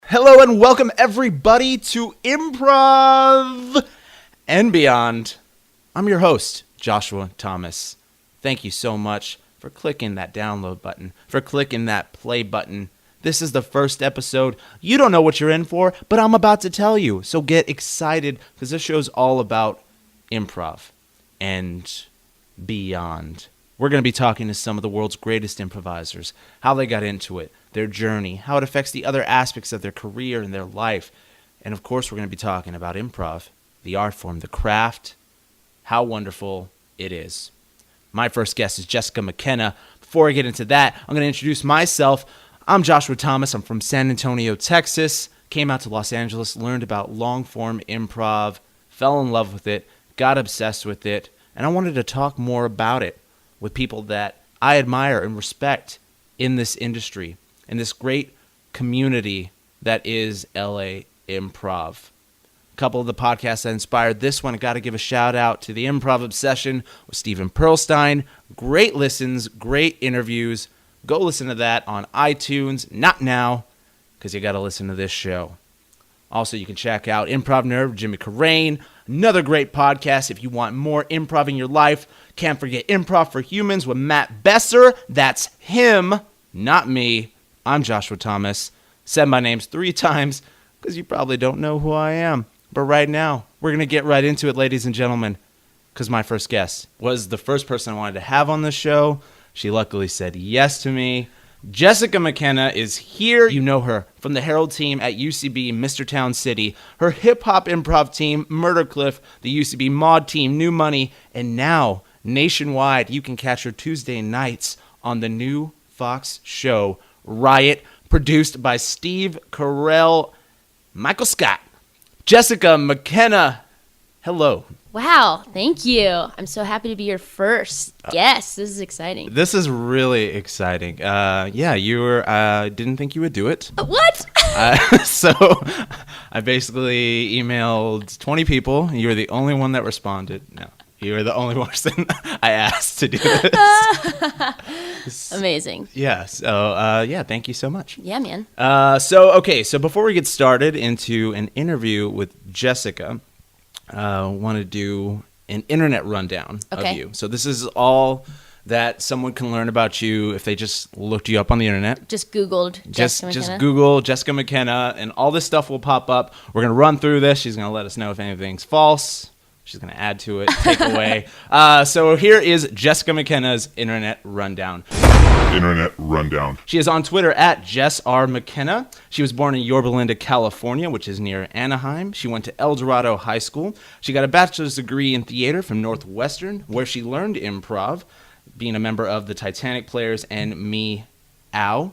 Hello and welcome everybody to Improv and Beyond. I'm your host, Joshua Thomas. Thank you so much for clicking that download button, for clicking that play button. This is the first episode. You don't know what you're in for, but I'm about to tell you. So get excited because this show's all about improv and beyond. We're going to be talking to some of the world's greatest improvisers, how they got into it, their journey, how it affects the other aspects of their career and their life. And of course, we're going to be talking about improv, the art form, the craft, how wonderful it is. My first guest is Jessica McKenna. Before I get into that, I'm going to introduce myself. I'm Joshua Thomas. I'm from San Antonio, Texas. Came out to Los Angeles, learned about long-form improv, fell in love with it, got obsessed with it, and I wanted to talk more about it with people that I admire and respect in this industry, in this great community that is LA Improv. A couple of the podcasts that inspired this one, I got to give a shout out to the Improv Obsession with Steven Carell. Great listens, great interviews. Go listen to that on iTunes, not now, because you got to listen to this show. Also, you can check out Improv Nerd with Jimmy Carell, another great podcast if you want more improv in your life. Can't forget Improv for Humans with Matt Besser. That's him, not me. I'm Joshua Thomas. Said my names 3 times because you probably don't know who I am. But right now, we're going to get right into it, ladies and gentlemen, because my first guest was the first person I wanted to have on the show. She luckily said yes to me. Jessica McKenna is here. You know her from the Herald team at UCB Mr. Town City, her hip-hop improv team, Murder Cliff, the UCB Mod team, New Money, and now, nationwide, you can catch her Tuesday nights on the new Fox show, Riot, produced by Steve Carell, Michael Scott. Jessica McKenna, hello. Wow, thank you. I'm so happy to be your first guest. This is exciting. This is really exciting. You were, didn't think you would do it. What? So I basically emailed 20 people. You were the only one that responded. No, you were the only person I asked to do this. Amazing. Yeah, so thank you so much. Yeah, man. So before we get started into an interview with Jessica, want to do an internet rundown of you. So this is all that someone can learn about you if they just looked you up on the internet. Just Googled Jessica McKenna. Just Google Jessica McKenna, and all this stuff will pop up. We're going to run through this. She's going to let us know if anything's false. She's going to add to it, take away. So here is Jessica McKenna's internet rundown. She is on Twitter at Jess R. McKenna. She was born in Yorba Linda, California, which is near Anaheim. She went to El Dorado High School. She got a bachelor's degree in theater from Northwestern, where she learned improv, being a member of the Titanic Players and Me Ow.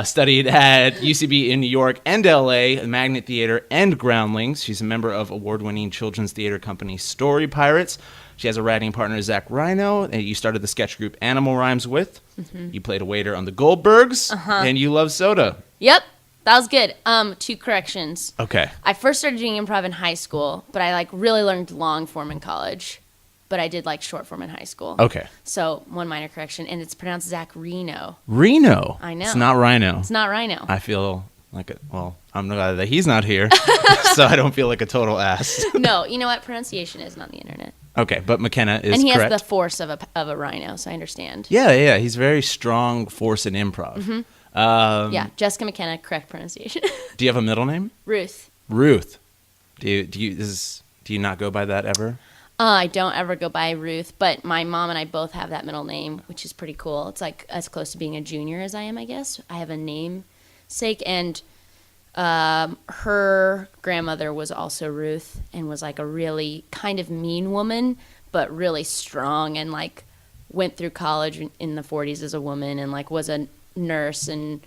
Studied at UCB in New York and LA, Magnet Theater and Groundlings. She's a member of award-winning children's theater company Story Pirates. She has a writing partner, Zach Rhino, and you started the sketch group Animal Rhymes with. Mm-hmm. You played a waiter on the Goldbergs, and you love soda. Yep, that was good. 2 corrections. Okay. I first started doing improv in high school, but I really learned long form in college. But I did short form in high school. Okay. So 1 minor correction, and it's pronounced Zach Reno. Reno? I know. It's not Rhino. It's not Rhino. I feel like I'm glad that he's not here, so I don't feel like a total ass. No, you know what? Pronunciation isn't on the internet. Okay, but McKenna is correct. And he has the force of a rhino, so I understand. Yeah, he's very strong force in improv. Mm-hmm. Jessica McKenna, correct pronunciation. Do you have a middle name? Ruth. Do you not go by that ever? I don't ever go by Ruth, but my mom and I both have that middle name, which is pretty cool. It's as close to being a junior as I am, I guess. I have a namesake, and her grandmother was also Ruth and was a really kind of mean woman, but really strong, and went through college in the 40s as a woman, and was a nurse, and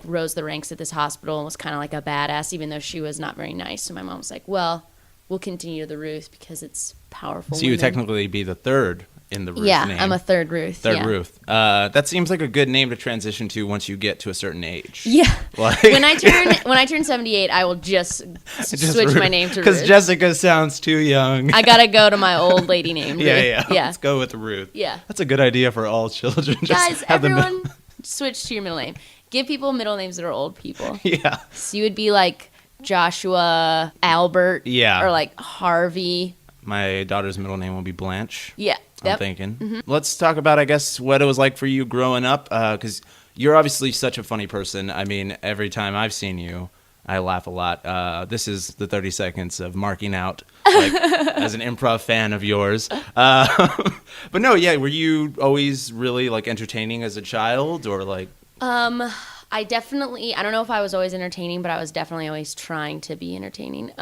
rose the ranks at this hospital and was kind of a badass, even though she was not very nice. So my mom was like, well, we'll continue the Ruth because it's powerful. So you would technically be the third in the Ruth name. Yeah, I'm a third Ruth. Ruth. That seems like a good name to transition to once you get to a certain age. Yeah. When I turn 78, I will just switch my name to Ruth. Because Jessica sounds too young. I gotta go to my old lady name. Ruth. Yeah. Let's go with Ruth. Yeah. That's a good idea for all children. Guys, everyone switch to your middle name. Give people middle names that are old people. Yeah. So you would be like Joshua, Albert, Yeah. or like Harvey. My daughter's middle name will be Blanche. Yeah. I'm thinking. Let's talk about, I guess, what it was like for you growing up, because you're obviously such a funny person. I mean, every time I've seen you, I laugh a lot. This is the 30 seconds of marking out, like, as an improv fan of yours. But no, yeah, were you always really, like, entertaining as a child, or, like... I don't know if I was always entertaining, but I was definitely always trying to be entertaining.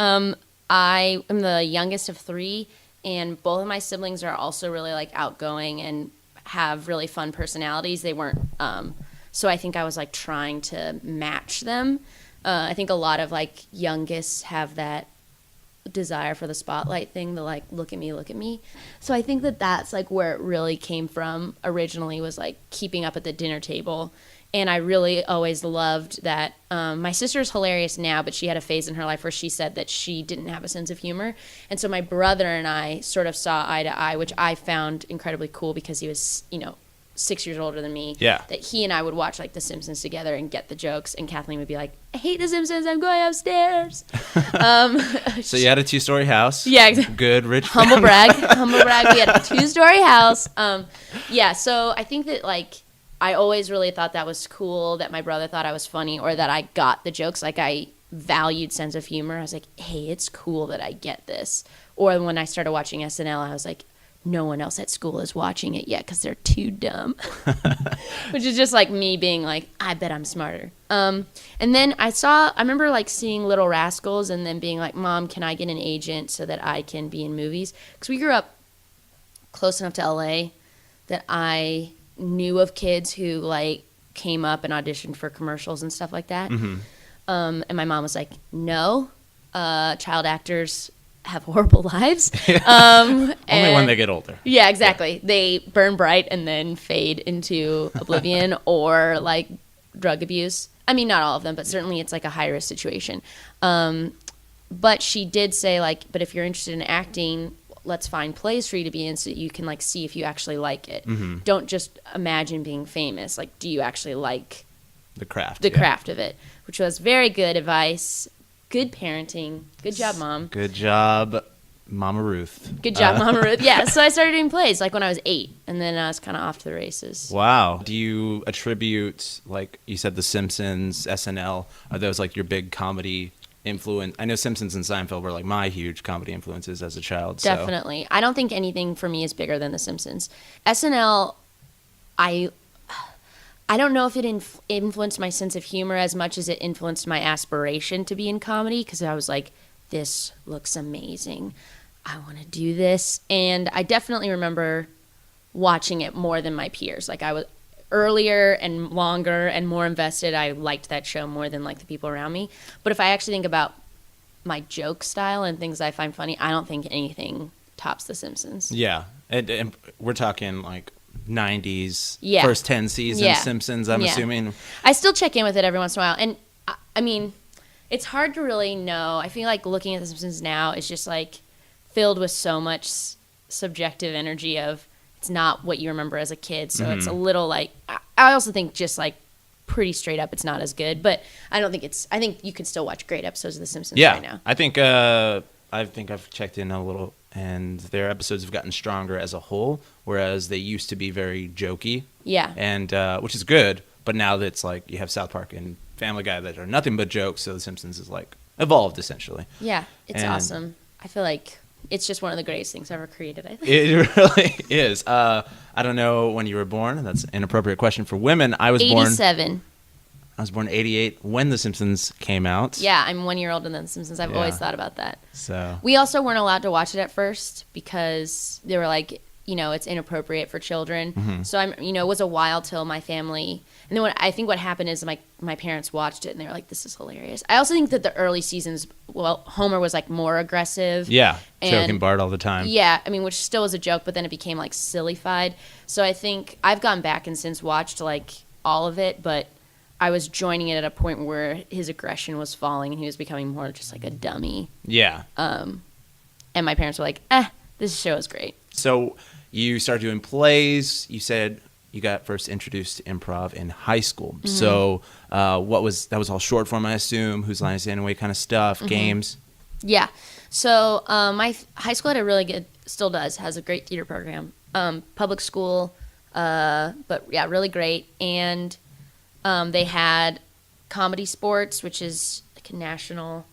I am the youngest of 3, and both of my siblings are also really, like, outgoing and have really fun personalities. They weren't, so I think I was, like, trying to match them. I think a lot of, like, youngest have that desire for the spotlight thing, the, like, look at me. So I think that's, like, where it really came from originally, was, like, keeping up at the dinner table. And I really always loved that. My sister's hilarious now, but she had a phase in her life where she said that she didn't have a sense of humor. And so my brother and I sort of saw eye to eye, which I found incredibly cool because he was, 6 years older than me. Yeah. That he and I would watch, like, The Simpsons together and get the jokes. And Kathleen would be like, I hate The Simpsons. I'm going upstairs. So you had a 2-story house. Yeah, exactly. Good, rich Humble family. brag. We had a 2-story house. Yeah, so I think that, like, I always really thought that was cool, that my brother thought I was funny, or that I got the jokes. Like, I valued sense of humor. I was like, hey, it's cool that I get this. Or when I started watching SNL, I was like, no one else at school is watching it yet because they're too dumb. Which is just like me being like, I bet I'm smarter. And then I remember, like, seeing Little Rascals and then being like, Mom, can I get an agent so that I can be in movies? Because we grew up close enough to LA that I knew of kids who, like, came up and auditioned for commercials and stuff like that. Mm-hmm. And my mom was like, no, child actors have horrible lives. Only when they get older. Yeah, exactly. Yeah. They burn bright and then fade into oblivion or, like, drug abuse. I mean, not all of them, but certainly it's, like, a high-risk situation. But she did say, like, but if you're interested in acting, let's find plays for you to be in so that you can, like, see if you actually like it. Mm-hmm. Don't just imagine being famous. Like, do you actually like the craft of it? Which was very good advice. Good parenting. Good job, Mom. Good job, Mama Ruth. Good job, Mama Ruth. Yeah, so I started doing plays, like, when I was 8, and then I was kind of off to the races. Wow. Do you attribute, like you said, The Simpsons, SNL, are those, like, your big comedy influence? I know Simpsons and Seinfeld were, like, my huge comedy influences as a child. Definitely. So. I don't think anything for me is bigger than The Simpsons. SNL, I don't know if it influenced my sense of humor as much as it influenced my aspiration to be in comedy, because I was like, this looks amazing. I want to do this. And I definitely remember watching it more than my peers. Like, I was earlier and longer and more invested. I liked that show more than, like, the people around me. But if I actually think about my joke style and things I find funny, I don't think anything tops The Simpsons. Yeah. And we're talking, like, 90s, yeah. First 10 seasons, Simpsons, I'm assuming. I still check in with it every once in a while. And, I mean, it's hard to really know. I feel like looking at The Simpsons now is just, like, filled with so much subjective energy of it's not what you remember as a kid. So it's a little, like, I also think just, like, pretty straight up it's not as good. But I think you can still watch great episodes of The Simpsons right now. I think I've checked in a little, and their episodes have gotten stronger as a whole, whereas they used to be very jokey. Yeah. And which is good, but now that it's like you have South Park and Family Guy that are nothing but jokes, so The Simpsons is, like, evolved essentially. Yeah, it's awesome. I feel like it's just one of the greatest things ever created, I think. It really is. I don't know when you were born. That's an inappropriate question for women. I was 87. I was born in 88 when The Simpsons came out. Yeah, I'm 1 year older than The Simpsons. I've always thought about that. So we also weren't allowed to watch it at first because they were like, it's inappropriate for children. Mm-hmm. So it was a while till my family. And then I think what happened is my parents watched it and they were like, this is hilarious. I also think that the early seasons, Homer was, like, more aggressive. Yeah, choking Bart all the time. Yeah, I mean, which still was a joke, but then it became, like, sillified. So I think I've gone back and since watched, like, all of it, but I was joining it at a point where his aggression was falling and he was becoming more just like a dummy. Yeah. And my parents were like, this show is great. So you started doing plays. You said you got first introduced to improv in high school. So that was all short form, I assume, Whose Line Is It Anyway kind of stuff, games. Yeah. So my high school had a really good, still does, has a great theater program. Public school, but yeah, really great. And they had comedy sports, which is like a national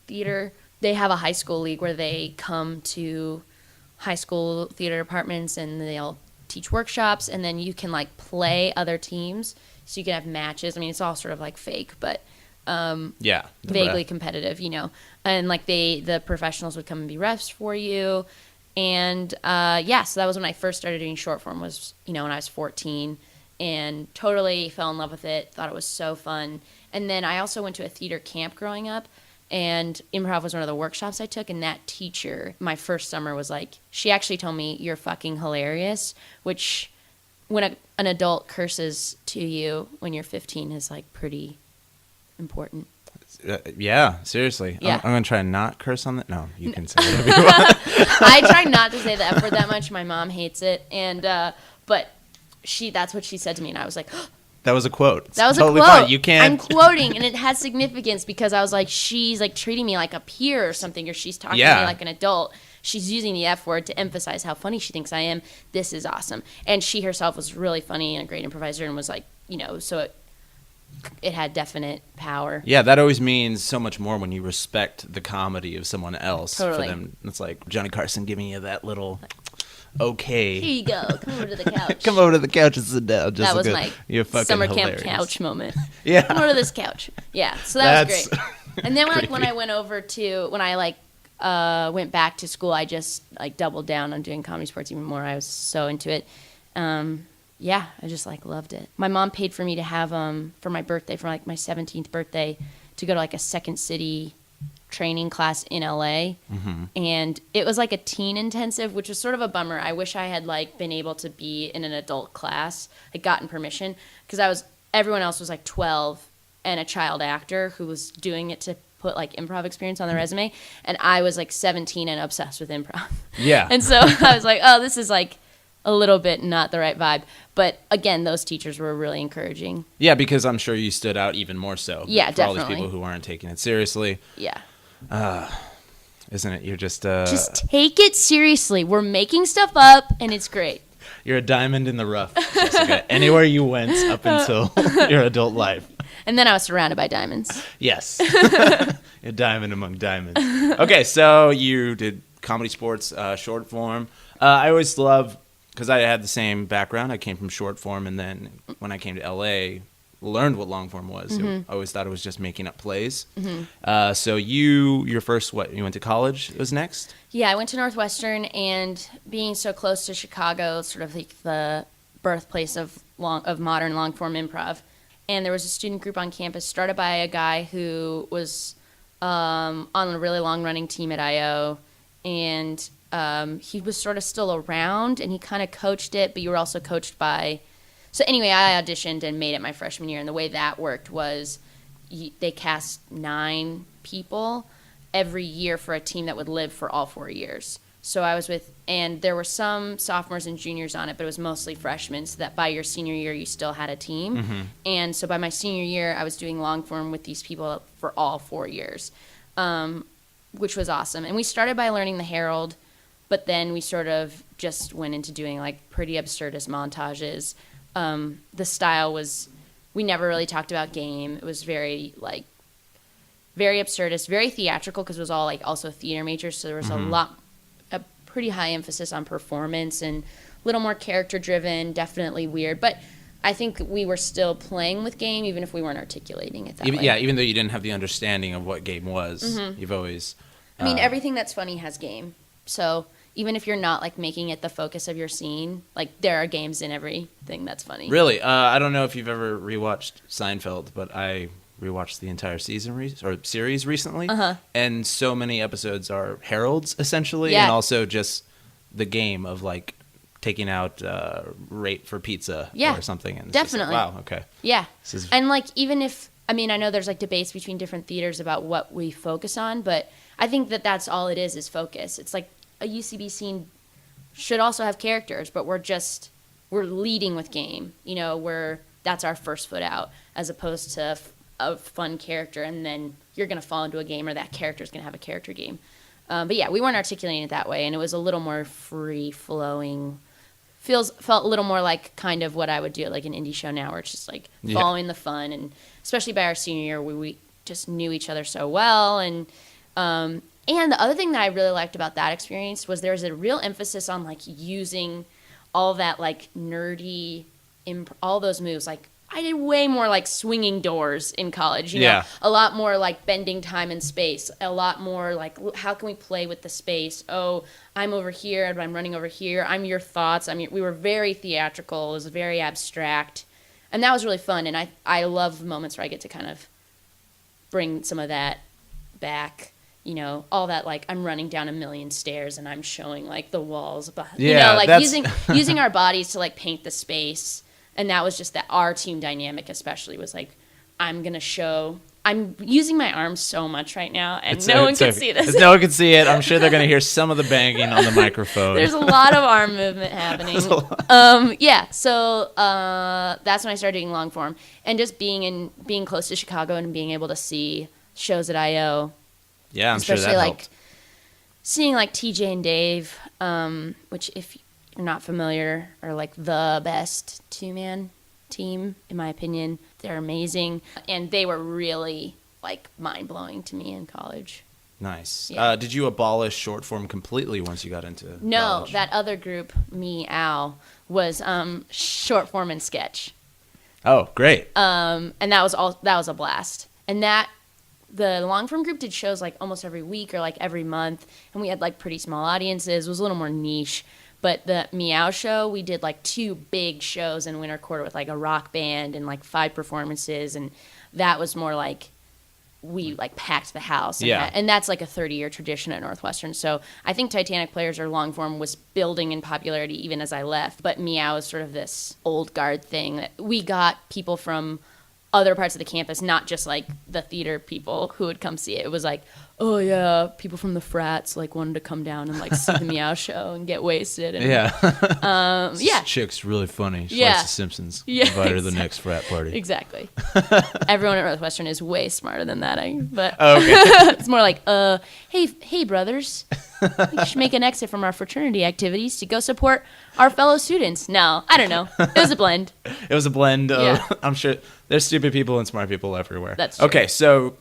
theater. They have a high school league where they come to high school theater departments and they'll teach workshops, and then you can like play other teams. So you can have matches. I mean, it's all sort of like fake, but vaguely competitive, you know. And like the professionals would come and be refs for you. And so that was when I first started doing short form, was, you know, when I was 14, and totally fell in love with it. Thought it was so fun. And then I also went to a theater camp growing up, and improv was one of the workshops I took. And that teacher, my first summer, was like, she actually told me, "You're fucking hilarious," which when an adult curses to you when you're 15 is like pretty important. Yeah, seriously. Yeah. I'm going to try and not curse on that. No, you can say whatever you want. I try not to say the F word that much. My mom hates it. And, but that's what she said to me. And I was like, that was a quote. That was totally a quote. Fine. You can't. I'm quoting, and it has significance because I was like, she's like treating me like a peer or something, or she's talking to me like an adult. She's using the F word to emphasize how funny she thinks I am. This is awesome. And she herself was really funny and a great improviser, and was like, you know, so it had definite power. Yeah, that always means so much more when you respect the comedy of someone else. Totally. For them, it's like Johnny Carson giving you that little okay. Here you go. Come over to the couch. Come over to the couch and sit down. Just that was my summer hilarious. Camp couch moment. Yeah. Come over to this couch. Yeah. So that's great. And then when I went over to, when I like went back to school, I just like doubled down on doing comedy sports even more. I was so into it. Yeah, I just like loved it. My mom paid for me to have for my birthday, for like my 17th birthday, to go to like a Second City training class in LA. And it was like a teen intensive, which was sort of a bummer. I wish I had like been able to be in an adult class, like gotten permission, because everyone else was like 12 and a child actor who was doing it to put like improv experience on their resume, and I was like 17 and obsessed with improv. Yeah. And so I was like, oh, this is like a little bit not the right vibe. But again, those teachers were really encouraging. Yeah, because I'm sure you stood out even more so. Yeah, for definitely. all these people who aren't taking it seriously. Yeah. Isn't it? You're just take it seriously. We're making stuff up, and it's great. You're a diamond in the rough, Jessica. Anywhere you went up until your adult life. And then I was surrounded by diamonds. Yes. A diamond among diamonds. Okay, so you did comedy sports, short form. I always love, because I had the same background. I came from short form, and then when I came to LA, learned what long form was. I always thought it was just making up plays. So your first, you went to college was next? Yeah, I went to Northwestern, and being so close to Chicago, sort of like the birthplace of modern long form improv. And there was a student group on campus started by a guy who was on a really long-running team at I.O., and he was sort of still around, and he kind of coached it, but you were also coached by... So anyway, I auditioned and made it my freshman year, and the way that worked was they cast 9 people every year for a team that would live for all 4 years. So I was with, and there were some sophomores and juniors on it, but it was mostly freshmen, so that by your senior year, you still had a team. And so by my senior year, I was doing long form with these people for all 4 years, which was awesome. And we started by learning the Herald, but then we sort of just went into doing like pretty absurdist montages. The style was, we never really talked about game. It was very absurdist, very theatrical, because it was all like also theater majors, so there was a pretty high emphasis on performance and a little more character driven, definitely weird. But I think we were still playing with game, even if we weren't articulating it that way. Yeah, even though you didn't have the understanding of what game was, you've always... I mean, everything that's funny has game. So even if you're not like making it the focus of your scene, like there are games in everything that's funny. Really? I don't know if you've ever rewatched Seinfeld, but I rewatched the entire season or series recently, and so many episodes are heralds essentially, and also just the game of like taking out rate for pizza or something. And it's definitely. Just like, wow. Okay. Yeah, and like even if I know there's like debates between different theaters about what we focus on, but I think that's all it is focus. It's like a UCB scene should also have characters, but we're just we're leading with game. That's our first foot out, as opposed to a fun character, and then you're going to fall into a game, or that character's going to have a character game. But yeah, we weren't articulating it that way, and it was a little more free-flowing. Felt a little more like kind of what I would do at like an indie show now, where it's just like following the fun, and especially by our senior year, we just knew each other so well. And the other thing that I really liked about that experience was there was a real emphasis on like using all that like nerdy, all those moves. Like I did way more like swinging doors in college, you know, a lot more like bending time and space, a lot more like how can we play with the space? Oh, I'm over here, I'm running over here, I'm your thoughts. We were very theatrical, it was very abstract, and that was really fun. And I love moments where I get to kind of bring some of that back. All that, like, I'm running down a million stairs and I'm showing, like, the walls. Using our bodies to, like, paint the space. And that was just that our team dynamic especially was, like, I'm using my arms so much right now, and no one can see this. No one can see it. I'm sure they're going to hear some of the banging on the microphone. There's a lot of arm movement happening. So that's when I started doing long form. And just being close to Chicago and being able to see shows at I.O., yeah, I'm sure that helped. Like seeing like TJ and Dave, which if you're not familiar are like the best two-man team in my opinion. They're amazing, and they were really like mind-blowing to me in college. Nice. Yeah. Did you abolish short form completely once you got into college? That other group, me, Al, was short form and sketch. Oh, great. And that was a blast. And the long form group did shows like almost every week or like every month, and we had like pretty small audiences. It was a little more niche. But the Meow show, we did like 2 big shows in winter quarter with like a rock band and like 5 performances, and that was more like we like packed the house. And that's like a 30-year tradition at Northwestern. So I think Titanic Players or long form was building in popularity even as I left. But Meow is sort of this old guard thing that we got people from other parts of the campus, not just like the theater people who would come see it. It was like, oh yeah, people from the frats like wanted to come down and like see the Meow show and get wasted. And, This chick's really funny. She likes The Simpsons. Yeah, invite her to the next frat party. Exactly. Everyone at Northwestern is way smarter than that. It's more like, hey brothers, we should make an exit from our fraternity activities to go support our fellow students. No, I don't know. It was a blend. I'm sure there's stupid people and smart people everywhere. That's true. Okay, so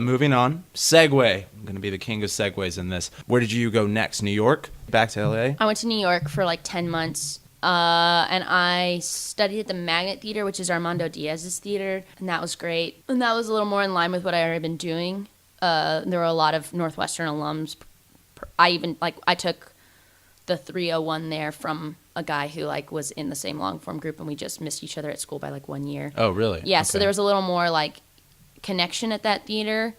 moving on. Segue. I'm going to be the king of segues in this. Where did you go next? New York? Back to LA? I went to New York for like 10 months. And I studied at the Magnet Theater, which is Armando Diaz's theater, and that was great. And that was a little more in line with what I had already been doing. There were a lot of Northwestern alums. I took the 301 there from a guy who like was in the same long form group, and we just missed each other at school by like 1 year. Oh, really? Yeah. Okay. So there was a little more like connection at that theater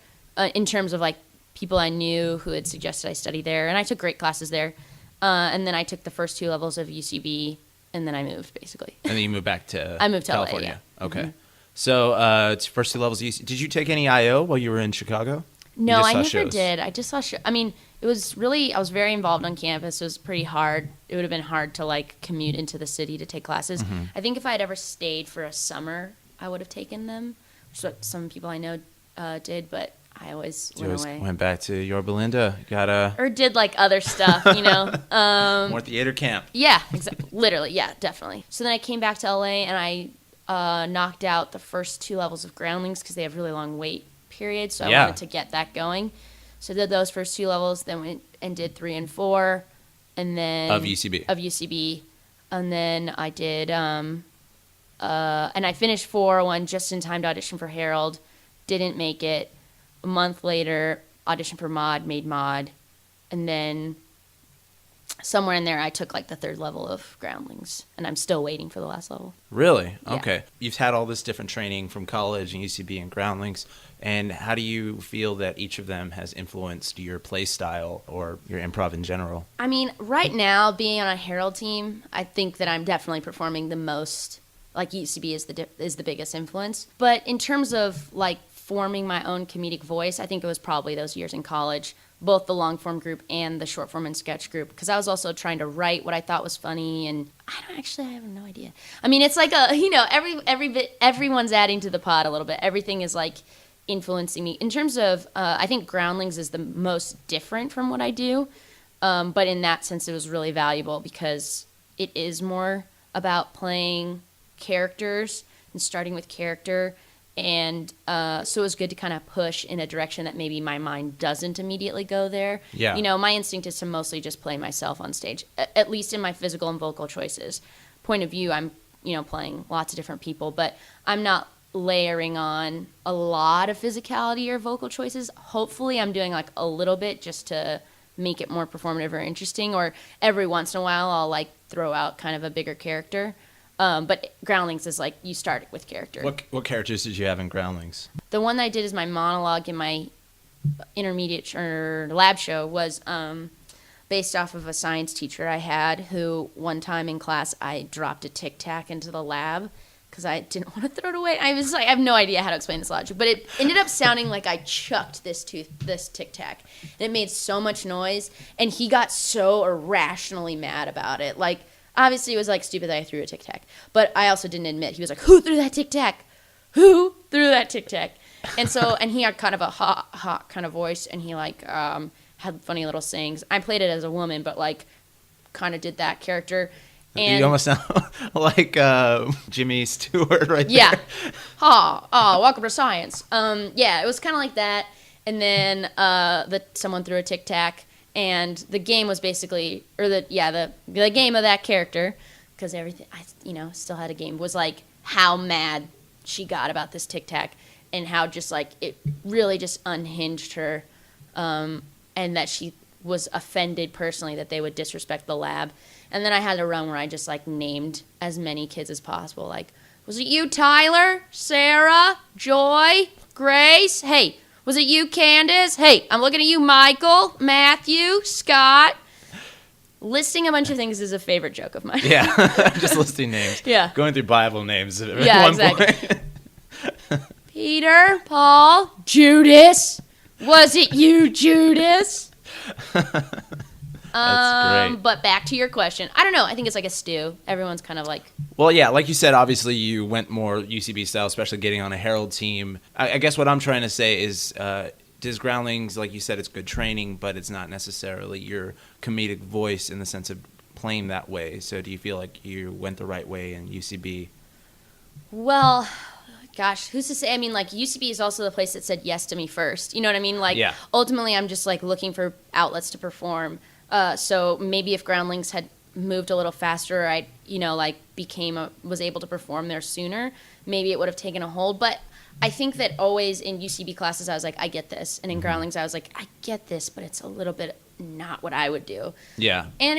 in terms of like people I knew who had suggested I study there, and I took great classes there. And then I took the first 2 levels of UCB, and then I moved basically. And then you moved back to I moved to California. LA, yeah. Okay. Mm-hmm. So first 2 levels of UCB. Did you take any IO while you were in Chicago? No, I never did. I just saw shows. I mean, it was really, I was very involved on campus. It was pretty hard. It would have been hard to like commute into the city to take classes. Mm-hmm. I think if I had ever stayed for a summer, I would have taken them, which is what some people I know did, but I always went away. Went back to Yorba Linda. Or did like other stuff, you know. More theater camp. Yeah, exactly. Literally, yeah, definitely. So then I came back to LA and I knocked out the first 2 levels of Groundlings because they have really long wait periods. So I wanted to get that going. So I did those first 2 levels, then went and did 3 and 4, and then of UCB. And then I did and I finished 401 just in time to audition for Harold. Didn't make it. A month later, auditioned for Mod, made Mod, and then somewhere in there I took like the 3rd level of Groundlings, and I'm still waiting for the last level. Really? Yeah. Okay. You've had all this different training from college and UCB and Groundlings, and how do you feel that each of them has influenced your play style or your improv in general? I mean, right now, being on a Harold team, I think that I'm definitely performing the most. Like UCB is the biggest influence, but in terms of like forming my own comedic voice, I think it was probably those years in college, both the long form group and the short form and sketch group, because I was also trying to write what I thought was funny, and I have no idea. I mean, it's like everyone's adding to the pot a little bit. Everything is like influencing me in terms of. I think Groundlings is the most different from what I do, but in that sense, it was really valuable because it is more about playing characters and starting with character. And so it was good to kind of push in a direction that maybe my mind doesn't immediately go there. Yeah. My instinct is to mostly just play myself on stage, at least in my physical and vocal choices. Point of view, I'm, playing lots of different people, but I'm not layering on a lot of physicality or vocal choices. Hopefully I'm doing like a little bit just to make it more performative or interesting, or every once in a while I'll like throw out kind of a bigger character. But Groundlings is like you start with character. What characters did you have in Groundlings? The one that I did as my monologue in my intermediate or lab show was based off of a science teacher I had who one time in class I dropped a Tic Tac into the lab because I didn't want to throw it away. I was like, I have no idea how to explain this logic, but it ended up sounding like I chucked this Tic Tac. And it made so much noise, and he got so irrationally mad about it. Like, obviously, it was like stupid that I threw a Tic Tac, but I also didn't admit. He was like, "Who threw that Tic Tac? Who threw that Tic Tac?" And so, and he had kind of a hot kind of voice, and he like had funny little sayings. I played it as a woman, but like kind of did that character. And you almost sound like Jimmy Stewart right there. Yeah. Welcome to science. Yeah, it was kind of like that. And then someone threw a Tic Tac. And the game was basically, the game of that character, because everything, I still had a game, was like how mad she got about this Tic Tac and how just like it really just unhinged her, and that she was offended personally that they would disrespect the lab. And then I had a run where I just like named as many kids as possible. Like, was it you, Tyler, Sarah, Joy, Grace? Hey. Was it you, Candace? Hey, I'm looking at you, Michael, Matthew, Scott. Listing a bunch of things is a favorite joke of mine. Yeah, just listing names. Yeah. Going through Bible names at yeah, one exactly. point. Peter, Paul, Judas. Was it you, Judas? That's great. But back to your question. I don't know. I think it's like a stew. Everyone's kind of like... Well, yeah, like you said, obviously you went more UCB style, especially getting on a Herald team. I guess what I'm trying to say is, does Groundlings, like you said, it's good training, but it's not necessarily your comedic voice in the sense of playing that way. So do you feel like you went the right way in UCB? Well... Gosh, who's to say? I mean, like, UCB is also the place that said yes to me first. You know what I mean? Like, yeah. Ultimately, I'm just, like, looking for outlets to perform. So maybe if Groundlings had moved a little faster, I, was able to perform there sooner, maybe it would have taken a hold. But I think that always in UCB classes, I was like, I get this. And in Groundlings, I was like, I get this, but it's a little bit not what I would do. Yeah. And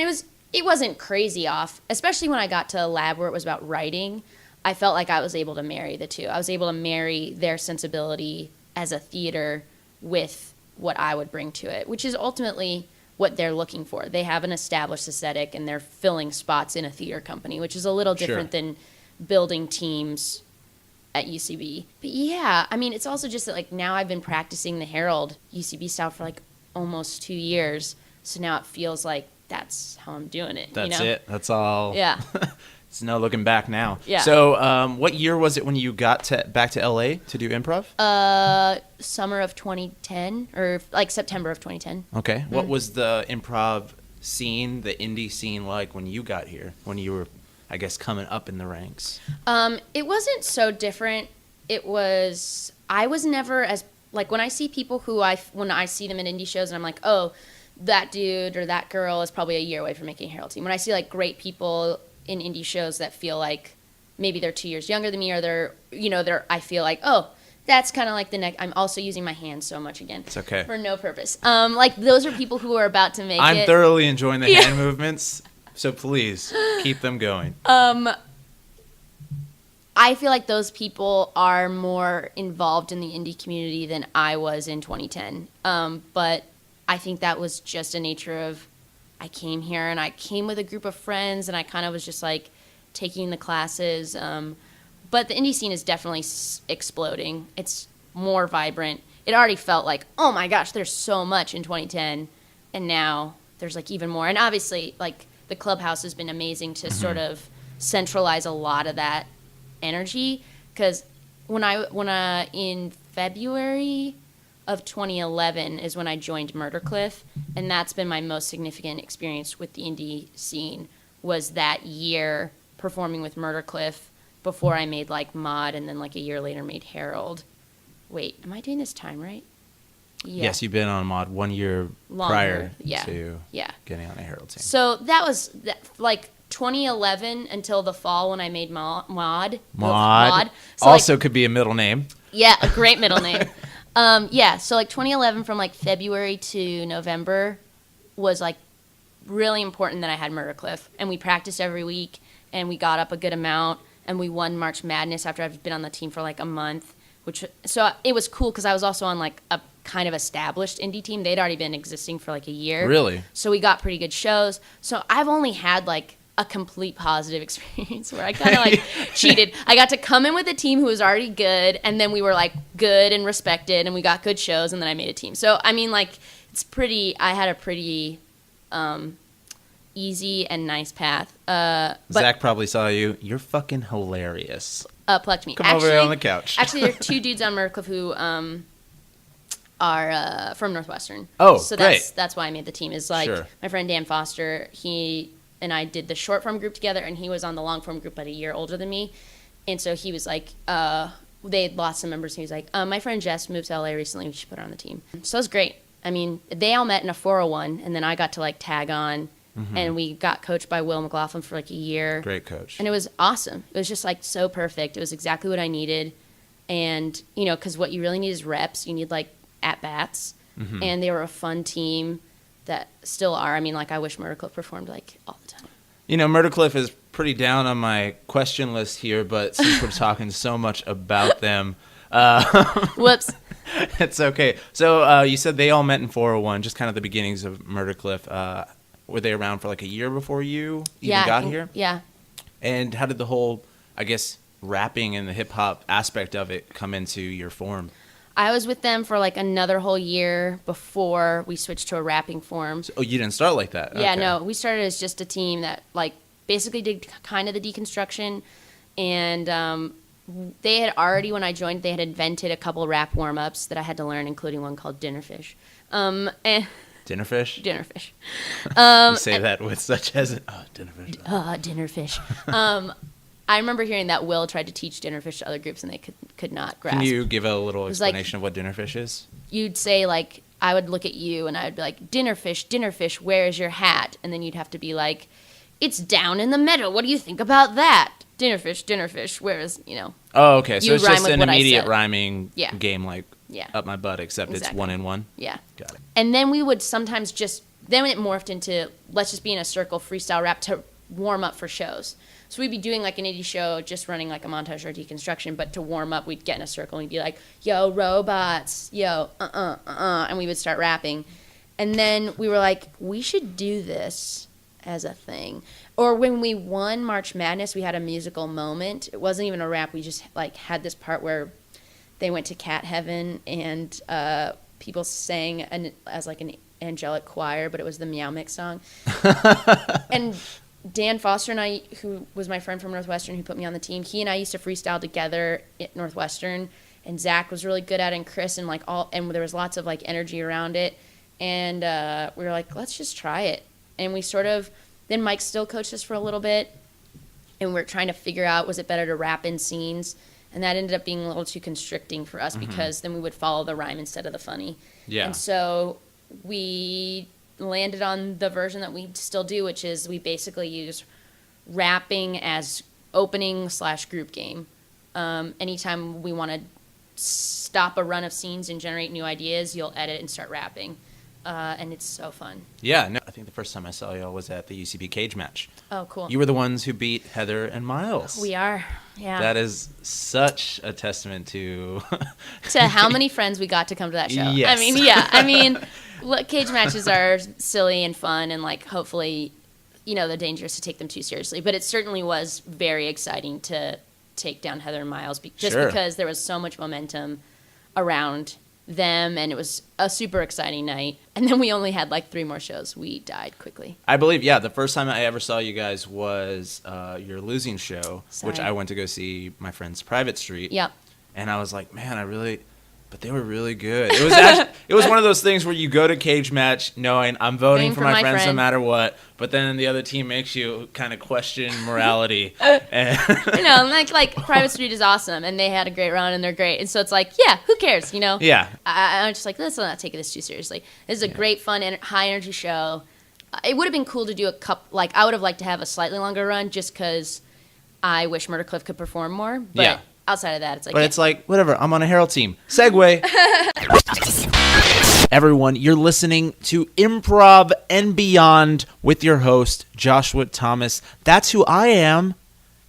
it wasn't crazy off, especially when I got to a lab where it was about writing. I felt like I was able to marry the two. I was able to marry their sensibility as a theater with what I would bring to it, which is ultimately what they're looking for. They have an established aesthetic, and they're filling spots in a theater company, which is a little different than building teams at UCB. But yeah, I mean, it's also just that like now I've been practicing the Herald UCB style for like almost 2 years, so now it feels like that's how I'm doing it. That's it. That's all. Yeah. It's no looking back now. Yeah. So what year was it when you got back to LA to do improv? Summer of 2010, or like September of 2010. Okay. Mm-hmm. What was the improv scene, the indie scene like when you got here, when you were, I guess, coming up in the ranks? It wasn't so different. I was never as, like when I see people when I see them in indie shows and I'm like, oh, that dude or that girl is probably a year away from making a Herald team. When I see like great people in indie shows that feel like maybe they're 2 years younger than me, or I feel like, oh, that's kind of like the next. I'm also using my hands so much again. It's okay. For no purpose. Like those are people who are about to make it. I'm thoroughly enjoying the hand movements, so please keep them going. I feel like those people are more involved in the indie community than I was in 2010. But I think that was just a nature of, I came here and I came with a group of friends and I kind of was just like taking the classes. But the indie scene is definitely exploding. It's more vibrant. It already felt like, oh my gosh, there's so much in 2010, and now there's like even more. And obviously, like the Clubhouse has been amazing to sort of centralize a lot of that energy. Because when I in February of 2011 is when I joined Murdercliff, and that's been my most significant experience with the indie scene. Was that year performing with Murdercliff before I made like Mod, and then like a year later made Herald. Wait, am I doing this time right? Yeah. Yes, you've been on Mod 1 year prior to getting on a Herald team. So that was like 2011 until the fall when I made Mod. So also could be a middle name. Yeah, a great middle name. So like 2011 from like February to November was like really important that I had Murdercliff, and we practiced every week, and we got up a good amount, and we won March Madness after I've been on the team for like a month, so it was cool because I was also on like a kind of established indie team. They'd already been existing for like a year. Really? So we got pretty good shows. So I've only had like a complete positive experience where I kind of like cheated. I got to come in with a team who was already good, and then we were like good and respected, and we got good shows, and then I made a team. So I mean, like I had a pretty easy and nice path. But Zach probably saw you. You're fucking hilarious. Plucked me. Come over here on the couch. Actually, there are 2 dudes on Murdercliff who are from Northwestern. Oh, so great. that's why I made the team. Is like my friend Dan Foster. He and I did the short form group together, and he was on the long form group, but a year older than me. And so he was like, they had lost some members. And he was like, my friend Jess moved to LA recently. We should put her on the team. So it was great. I mean, they all met in a 401, and then I got to like tag on. And we got coached by Will McLaughlin for like a year. Great coach. And it was awesome. It was just like so perfect. It was exactly what I needed. And, you know, because what you really need is reps. You need like at-bats. And they were a fun team that still are. I mean, like I wish Murdercliff performed like all the time. You know, Murdercliff is pretty down on my question list here, but since we're talking so much about them. Whoops. It's okay. So you said they all met in 401, just kind of the beginnings of Murdercliff. Were they around for like a year before you even got here? Yeah. And how did the whole, I guess, rapping and the hip-hop aspect of it come into your form? I was with them for like another whole year before we switched to a rapping form. So, you didn't start like that? Yeah, okay. no. We started as just a team that like basically did kind of the deconstruction. And they had already, when I joined, they had invented a couple rap warm-ups that I had to learn, including one called Dinnerfish. And Dinnerfish? Dinnerfish. You say that with such as Dinnerfish. Dinnerfish. I remember hearing that Will tried to teach Dinnerfish to other groups, and they could not grasp. Can you give a little explanation of what Dinnerfish is? You'd say, like, I would look at you, and I would be like, Dinnerfish, where is your hat? And then you'd have to be like, it's down in the meadow. What do you think about that? Dinnerfish, where is, you know. Oh, okay. So it's just an what immediate rhyming game, like Yeah. up my butt, except Exactly. it's 1 and 1. Yeah. Got it. And then we would sometimes then it morphed into, let's just be in a circle, freestyle rap to warm up for shows. So we'd be doing like an indie show, just running like a montage or deconstruction, but to warm up, we'd get in a circle and we'd be like, yo, robots, yo, and we would start rapping. And then we were like, we should do this as a thing. Or when we won March Madness, we had a musical moment. It wasn't even a rap. We just like had this part where they went to cat heaven and people sang as like an angelic choir, but it was the Meow Mix song. And Dan Foster and I, who was my friend from Northwestern who put me on the team, he and I used to freestyle together at Northwestern, and Zach was really good at it, and Chris, and and there was lots of like energy around it. And we were like, let's just try it. And we then Mike still coached us for a little bit, and we were trying to figure out, was it better to rap in scenes? And that ended up being a little too constricting for us because then we would follow the rhyme instead of the funny. Yeah. And so we landed on the version that we still do, which is we basically use rapping as opening/group game. Anytime we want to stop a run of scenes and generate new ideas, you'll edit and start rapping. And it's so fun. Yeah, no, I think the first time I saw y'all was at the UCB cage match. Oh, cool. You were the ones who beat Heather and Miles. We are, yeah. That is such a testament to how many friends we got to come to that show. Yes. I mean, look, cage matches are silly and fun, and like hopefully, they're dangerous to take them too seriously. But it certainly was very exciting to take down Heather and Miles, because there was so much momentum. around them, and it was a super exciting night. And then we only had like 3 more shows. We died quickly. I believe, yeah, the first time I ever saw you guys was your losing show, which I went to go see my friend's Private Street. Yep. And I was like, man, but they were really good. It was one of those things where you go to cage match knowing I'm voting for my friends no matter what, but then the other team makes you kind of question morality. And like Private Street is awesome, and they had a great run, and they're great. And so it's like, yeah, who cares, Yeah. I'm just like, let's not take this too seriously. This is a great, fun, and high-energy show. It would have been cool to do I would have liked to have a slightly longer run just because I wish Murder Cliff could perform more. But yeah. Outside of that, it's like... But it's like, whatever, I'm on a Herald team. Segue. Everyone, you're listening to Improv and Beyond with your host, Joshua Thomas. That's who I am.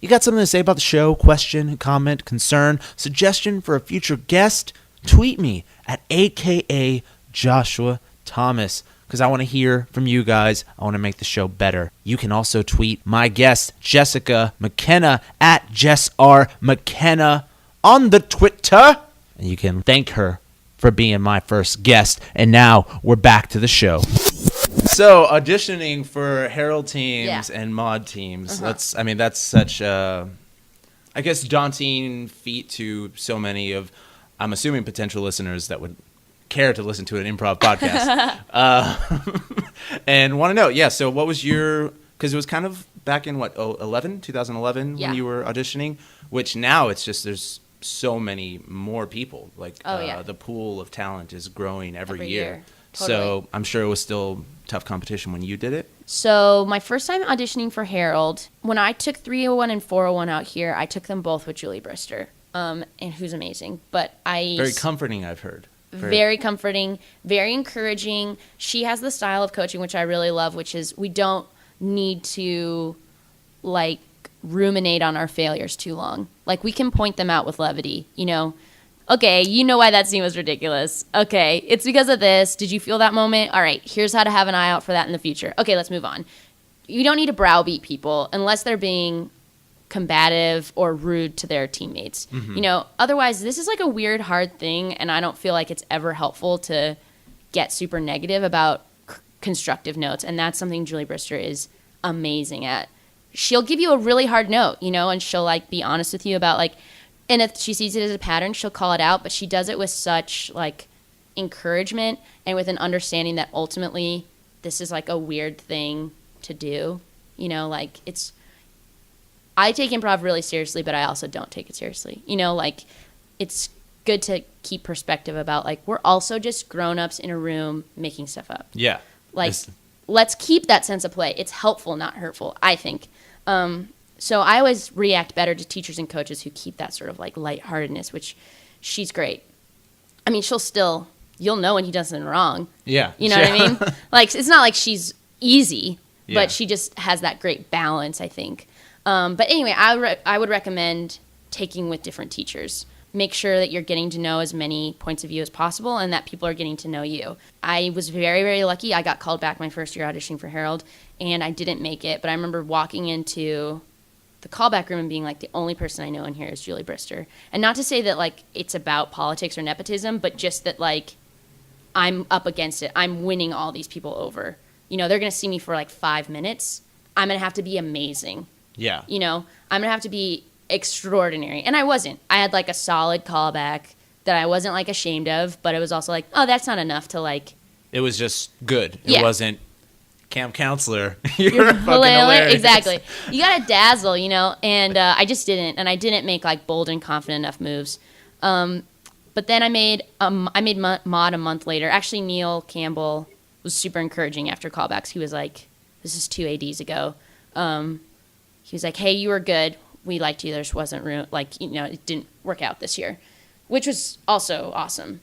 You got something to say about the show? Question, comment, concern, suggestion for a future guest? Tweet me at AKA Joshua Thomas, because I want to hear from you guys. I want to make the show better. You can also tweet my guest, Jessica McKenna, at Jess R. McKenna on the Twitter. And you can thank her for being my first guest. And now we're back to the show. So auditioning for Herald teams and mod teams, that's such a, I guess, daunting feat to so many of, I'm assuming, potential listeners that would care to listen to an improv podcast and want to know, so what was because it was kind of back in 2011 when you were auditioning, which now it's just there's so many more people, like the pool of talent is growing every year. Totally. So I'm sure it was still tough competition when you did it. So my first time auditioning for Herald, when I took 301 and 401 out here, I took them both with Julie Brister, and who's amazing. But very comforting, I've heard. Very comforting, very encouraging. She has the style of coaching which I really love, which is we don't need to like ruminate on our failures too long. Like we can point them out with levity, Okay, you know why that scene was ridiculous. Okay, it's because of this. Did you feel that moment? All right, here's how to have an eye out for that in the future. Okay, let's move on. You don't need to browbeat people unless they're being combative or rude to their teammates. Otherwise this is like a weird, hard thing, and I don't feel like it's ever helpful to get super negative about constructive notes, and that's something Julie Brister is amazing at. She'll give you a really hard note, and she'll like be honest with you about like, and if she sees it as a pattern, she'll call it out, but she does it with such like encouragement and with an understanding that ultimately this is like a weird thing to do, like it's, I take improv really seriously, but I also don't take it seriously. Like it's good to keep perspective about like we're also just grown-ups in a room making stuff up. Yeah. Like let's keep that sense of play. It's helpful, not hurtful, I think. So I always react better to teachers and coaches who keep that sort of like lightheartedness, which she's great. I mean, you'll know when he does something wrong. Yeah. You know what I mean? Like it's not like she's easy, but she just has that great balance, I think. But anyway, I would recommend taking with different teachers. Make sure that you're getting to know as many points of view as possible and that people are getting to know you. I was very, very lucky. I got called back my first year auditioning for Herald, and I didn't make it. But I remember walking into the callback room and being like, the only person I know in here is Julie Brister. And not to say that, like, it's about politics or nepotism, but just that, like, I'm up against it. I'm winning all these people over. They're going to see me for, like, 5 minutes. I'm going to have to be amazing. Yeah. I'm going to have to be extraordinary. And I wasn't. I had like a solid callback that I wasn't like ashamed of, but it was also like, oh, that's not enough to like. It was just good. Yeah. It wasn't camp counselor. You're fucking hilarious. Exactly. You got to dazzle, and I just didn't. And I didn't make like bold and confident enough moves. But then I made mod a month later. Actually, Neil Campbell was super encouraging after callbacks. He was like, this is 2 ADs ago. He was like, hey, you were good. We liked you. There just wasn't room. Like, it didn't work out this year, which was also awesome.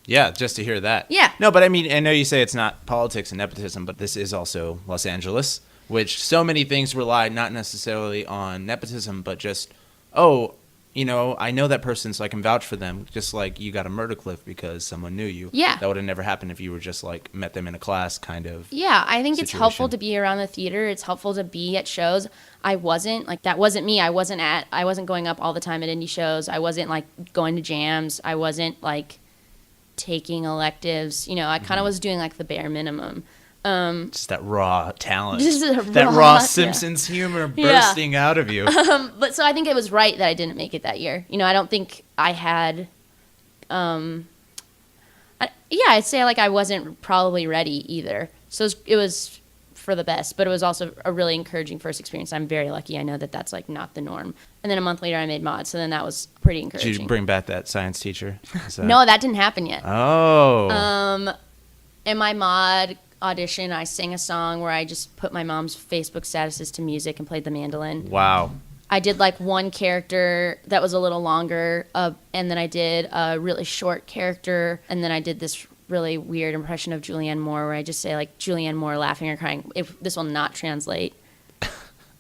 Yeah, just to hear that. Yeah. No, but I mean, I know you say it's not politics and nepotism, but this is also Los Angeles, which so many things rely not necessarily on nepotism, but just, you know, I know that person, so I can vouch for them. Just like you got a murder cliff because someone knew you. Yeah. That would have never happened if you were just like met them in a class kind of. Yeah, I think it's helpful situation. to be around the theater. It's helpful to be at shows. I wasn't like that wasn't me. I wasn't going up all the time at indie shows. I wasn't like going to jams. I wasn't like taking electives. You know, I kind of was doing like the bare minimum. Just that raw talent. Just that raw Simpsons humor Yeah. bursting out of you. But so I think it was right that I didn't make it that year. You know, I don't think I had. I'd say like I wasn't probably ready either. So it was for the best, but it was also a really encouraging first experience. I'm very lucky. I know that that's like not the norm. And then a month later, I made mod, so then that was pretty encouraging. Did you bring back that science teacher? No, that didn't happen yet. Oh. In my mod audition, I sang a song where I just put my mom's Facebook statuses to music and played the mandolin. Wow. I did like one character that was a little longer, and then I did a really short character, and then I did this really weird impression of Julianne Moore where I just say like Julianne Moore laughing or crying. This will not translate.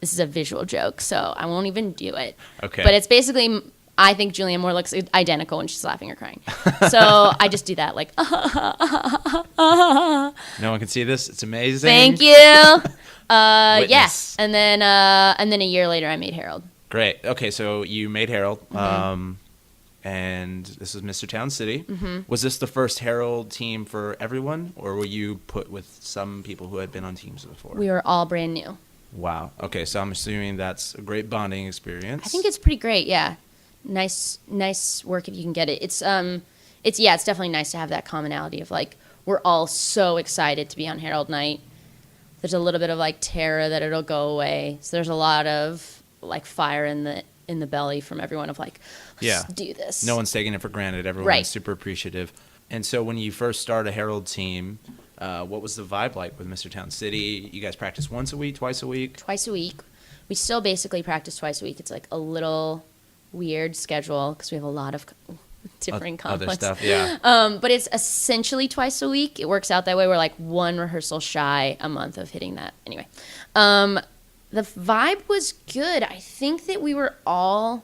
This is a visual joke, so I won't even do it. Okay. But it's basically, I think Julianne Moore looks identical when she's laughing or crying. So I just do that like, No one can see this. It's amazing. thank you. Yeah. Witness. And then a year later I made Harold. Great. Okay, so you made Harold, and this is Mr. Town City. Mm-hmm. Was this the first Harold team for everyone, or were you put with some people who had been on teams before? We were all brand new. Wow. Okay, so I'm assuming that's a great bonding experience. I think it's pretty great. Yeah. Nice work if you can get it. It's definitely nice to have that commonality of like, we're all so excited to be on Harold Night. There's a little bit of like terror that it'll go away. So there's a lot of like fire in the belly from everyone of like, let's do this. No one's taking it for granted. Everyone's Right. super appreciative. And so when you first started a Harold team, what was the vibe like with Mr. Town City? You guys practice once a week, twice a week? Twice a week. We still basically practice twice a week. It's like a little weird schedule because we have a lot of different Other conflicts. stuff, yeah. But it's essentially twice a week. It works out that way. We're like one rehearsal shy a month of hitting that. Anyway, the vibe was good. I think that we were all.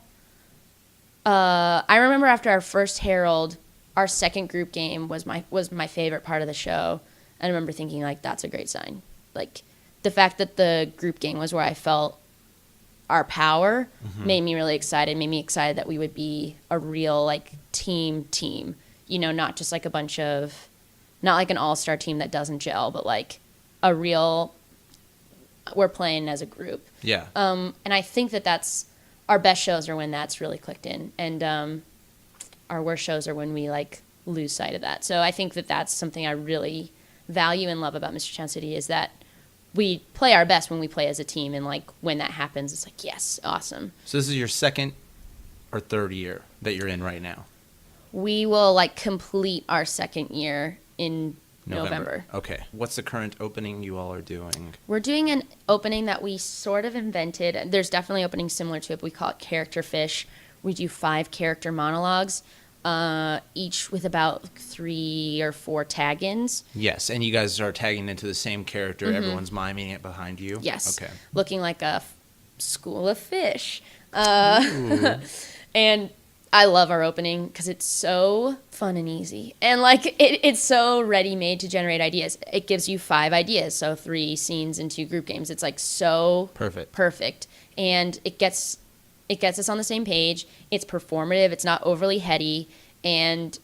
I remember after our first Harold, our second group game was my favorite part of the show. I remember thinking like that's a great sign. Like the fact that the group game was where I felt our power made me really excited. Made me excited that we would be a real like team. You know, not just like a bunch of, not like an all-star team that doesn't gel, but like a real. We're playing as a group. Yeah. And I think that that's our best shows are when that's really clicked in, and our worst shows are when we like lose sight of that. So I think that that's something I really value and love about Mr. Town City is that we play our best when we play as a team, and like when that happens, it's like yes, awesome. So this is your second or third year that you're in right now? We will like complete our second year in November. Okay. What's the current opening you all are doing? We're doing an opening that we sort of invented. There's definitely openings similar to it, but we call it Character Fish. We do 5 character monologues, each with about 3 or 4 tag-ins. Yes, and you guys are tagging into the same character. Everyone's miming it behind you? Yes. Okay. Looking like a school of fish. And I love our opening because it's so fun and easy. And like it's so ready-made to generate ideas. It gives you 5 ideas, so 3 scenes and 2 group games. It's like so perfect. And it gets us on the same page. It's performative. It's not overly heady. And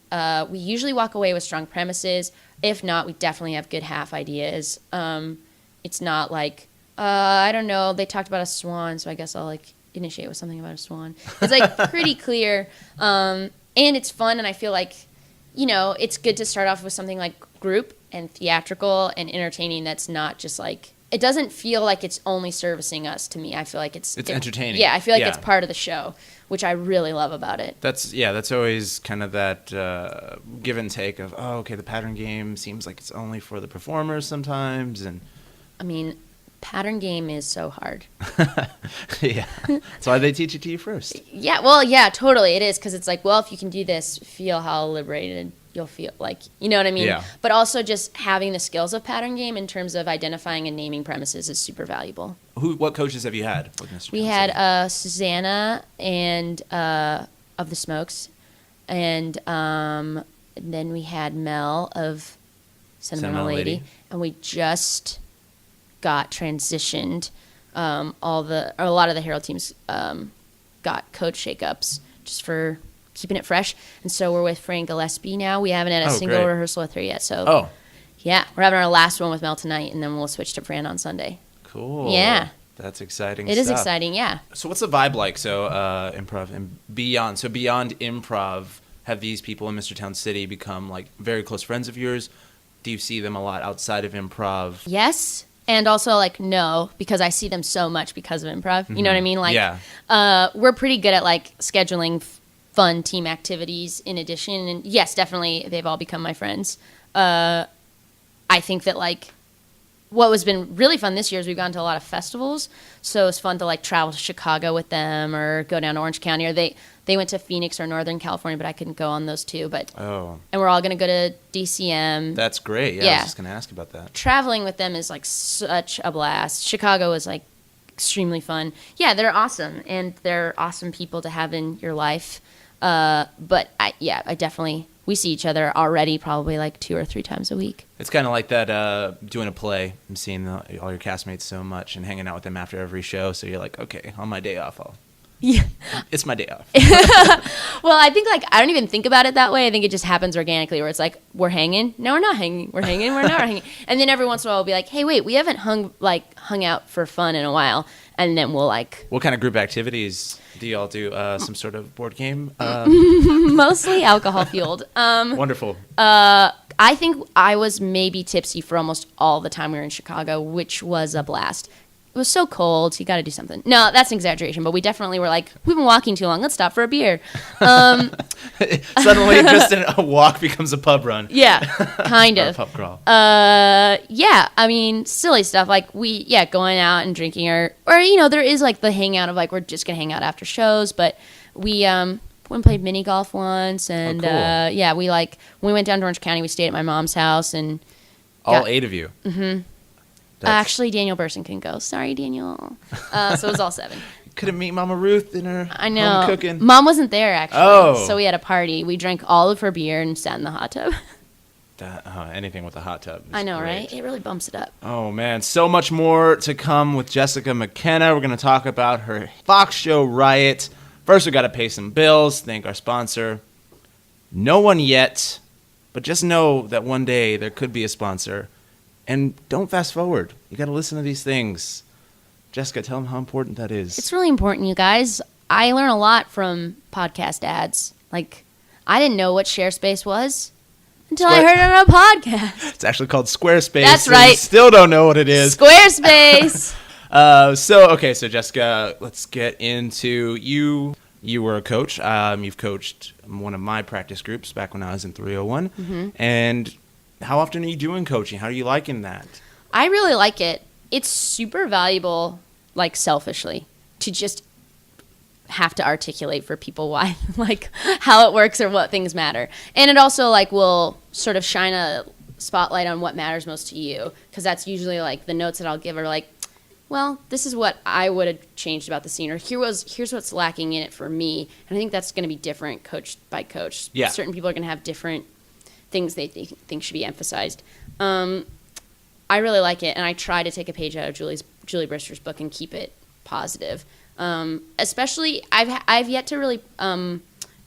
we usually walk away with strong premises. If not, we definitely have good half ideas. It's not like, I don't know, they talked about a swan, so I guess I'll like initiate with something about a swan. It's like pretty clear. And it's fun, and I feel like, you know, it's good to start off with something like group and theatrical and entertaining that's not just like, it doesn't feel like it's only servicing us to me. I feel like it's entertaining. Yeah, I feel like it's part of the show, which I really love about it. That's always kind of that give and take of, oh, okay, the pattern game seems like it's only for the performers sometimes, and I mean, pattern game is so hard. Yeah, that's why they teach it to you first. Yeah, well, yeah, totally, it is, because it's like, well, if you can do this, feel how liberated you'll feel like, you know what I mean? Yeah. But also just having the skills of pattern game in terms of identifying and naming premises is super valuable. What coaches have you had with Mr. We Town had City? Susanna and of the Smokes, and then we had Mel of Sentimental Lady, and we just got transitioned. A lot of the Herald teams got coach shakeups just for keeping it fresh, and so we're with Fran Gillespie now. We haven't had a single great. rehearsal with her yet, so yeah, we're having our last one with Mel tonight, and then we'll switch to Fran on Sunday. Cool. Yeah. That's exciting It stuff. is exciting, yeah. So what's the vibe like? So improv and beyond. So beyond improv, have these people in Mr. Town City become like very close friends of yours? Do you see them a lot outside of improv? Yes, and also like no, because I see them so much because of improv. You know what I mean? Like, yeah. We're pretty good at like scheduling fun team activities in addition. And yes, definitely, they've all become my friends. I think that like what has been really fun this year is we've gone to a lot of festivals. So it's fun to like travel to Chicago with them or go down to Orange County, or they went to Phoenix or Northern California, but I couldn't go on those two. And we're all going to go to DCM. That's great. Yeah, I was just going to ask about that. Traveling with them is like such a blast. Chicago is like extremely fun. Yeah, they're awesome, and they're awesome people to have in your life. But I definitely, we see each other already probably like 2 or 3 times a week. It's kind of like that doing a play and seeing all your castmates so much and hanging out with them after every show. So you're like, okay, on my day off, it's my day off. Well, I think like I don't even think about it that way. I think it just happens organically, where it's like we're hanging. No, we're not hanging. We're hanging. We're not hanging. And then every once in a while, we'll be like, hey, wait, we haven't hung out for fun in a while. And then we'll like. What kind of group activities do y'all do? Some sort of board game? Mostly alcohol fueled. Wonderful. I think I was maybe tipsy for almost all the time we were in Chicago, which was a blast. It was so cold, so you got to do something. No, that's an exaggeration, but we definitely were like, we've been walking too long. Let's stop for a beer. Suddenly, just a walk becomes a pub run. Yeah, kind of. Or a pub crawl. Yeah, I mean, silly stuff like going out and drinking, or there is like the hangout of like we're just gonna hang out after shows. But we went and played mini golf once, and cool. we went down to Orange County. We stayed at my mom's house, and all 8 of you. Mm-hmm. Actually, Daniel Burson couldn't go. Sorry, Daniel. So it was all 7. Couldn't meet Mama Ruth in her home cooking. Mom wasn't there, actually. Oh. So we had a party. We drank all of her beer and sat in the hot tub. Anything with a hot tub. I know, great. right? It really bumps it up. Oh, man. So much more to come with Jessica McKenna. We're going to talk about her Fox show, Riot. First, we got to pay some bills. Thank our sponsor. No one yet, but just know that one day there could be a sponsor. And don't fast forward. You got to listen to these things. Jessica, tell them how important that is. It's really important, you guys. I learn a lot from podcast ads. Like, I didn't know what ShareSpace was until I heard it on a podcast. It's actually called Squarespace. That's right. Still don't know what it is. Squarespace. So Jessica, let's get into you. You were a coach. You've coached one of my practice groups back when I was in 301. Mm-hmm. And how often are you doing coaching? How are you liking that? I really like it. It's super valuable, like selfishly, to just have to articulate for people why, like how it works or what things matter. And it also like will sort of shine a spotlight on what matters most to you, because that's usually like the notes that I'll give are like, well, this is what I would have changed about the scene, or here's what's lacking in it for me. And I think that's going to be different coach by coach. Yeah. Certain people are going to have different things they think should be emphasized. I really like it, and I try to take a page out of Julie Brister's book and keep it positive. Especially, I've yet to really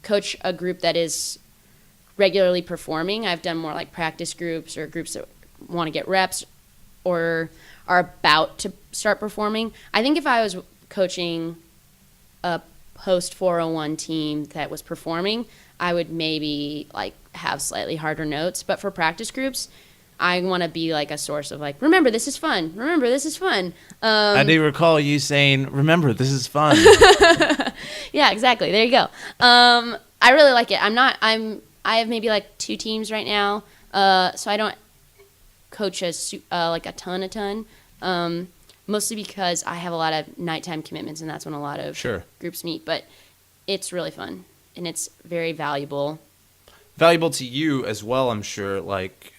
coach a group that is regularly performing. I've done more like practice groups or groups that want to get reps or are about to start performing. I think if I was coaching a post 401 team that was performing, I would maybe like have slightly harder notes. But for practice groups, I want to be like a source of like, remember, this is fun. Remember, this is fun. I do recall you saying, remember, this is fun. Yeah, exactly. There you go. I really like it. I have maybe like 2 teams right now. So I don't coach like a ton. Mostly because I have a lot of nighttime commitments, and that's when a lot of groups meet. But it's really fun, and it's very valuable. valuable to you as well, I'm sure, like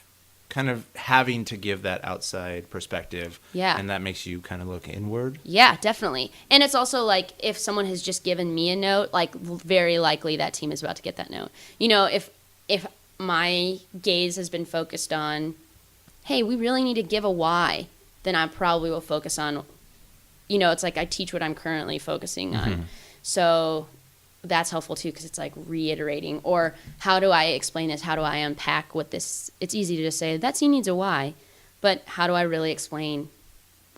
kind of having to give that outside perspective. Yeah. And that makes you kind of look inward. Yeah, definitely. And it's also like if someone has just given me a note, like very likely that team is about to get that note. You know, if my gaze has been focused on, hey, we really need to give a why, then I probably will focus on, you know, it's like I teach what I'm currently focusing on. So that's helpful too, because it's like reiterating, or how do I explain this? How do I unpack what this? It's easy to just say that scene needs a why, but how do I really explain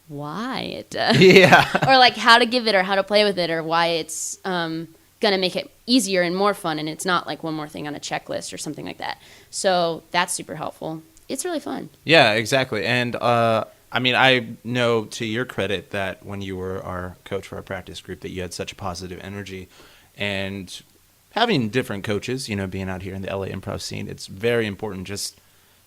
why it does? Yeah. Or like how to give it, or how to play with it, or why it's gonna make it easier and more fun, and it's not like one more thing on a checklist or something like that. So that's super helpful. It's really fun. Yeah, exactly. And I mean, I know to your credit that when you were our coach for our practice group that you had such a positive energy. And having different coaches, you know, being out here in the LA improv scene, it's very important just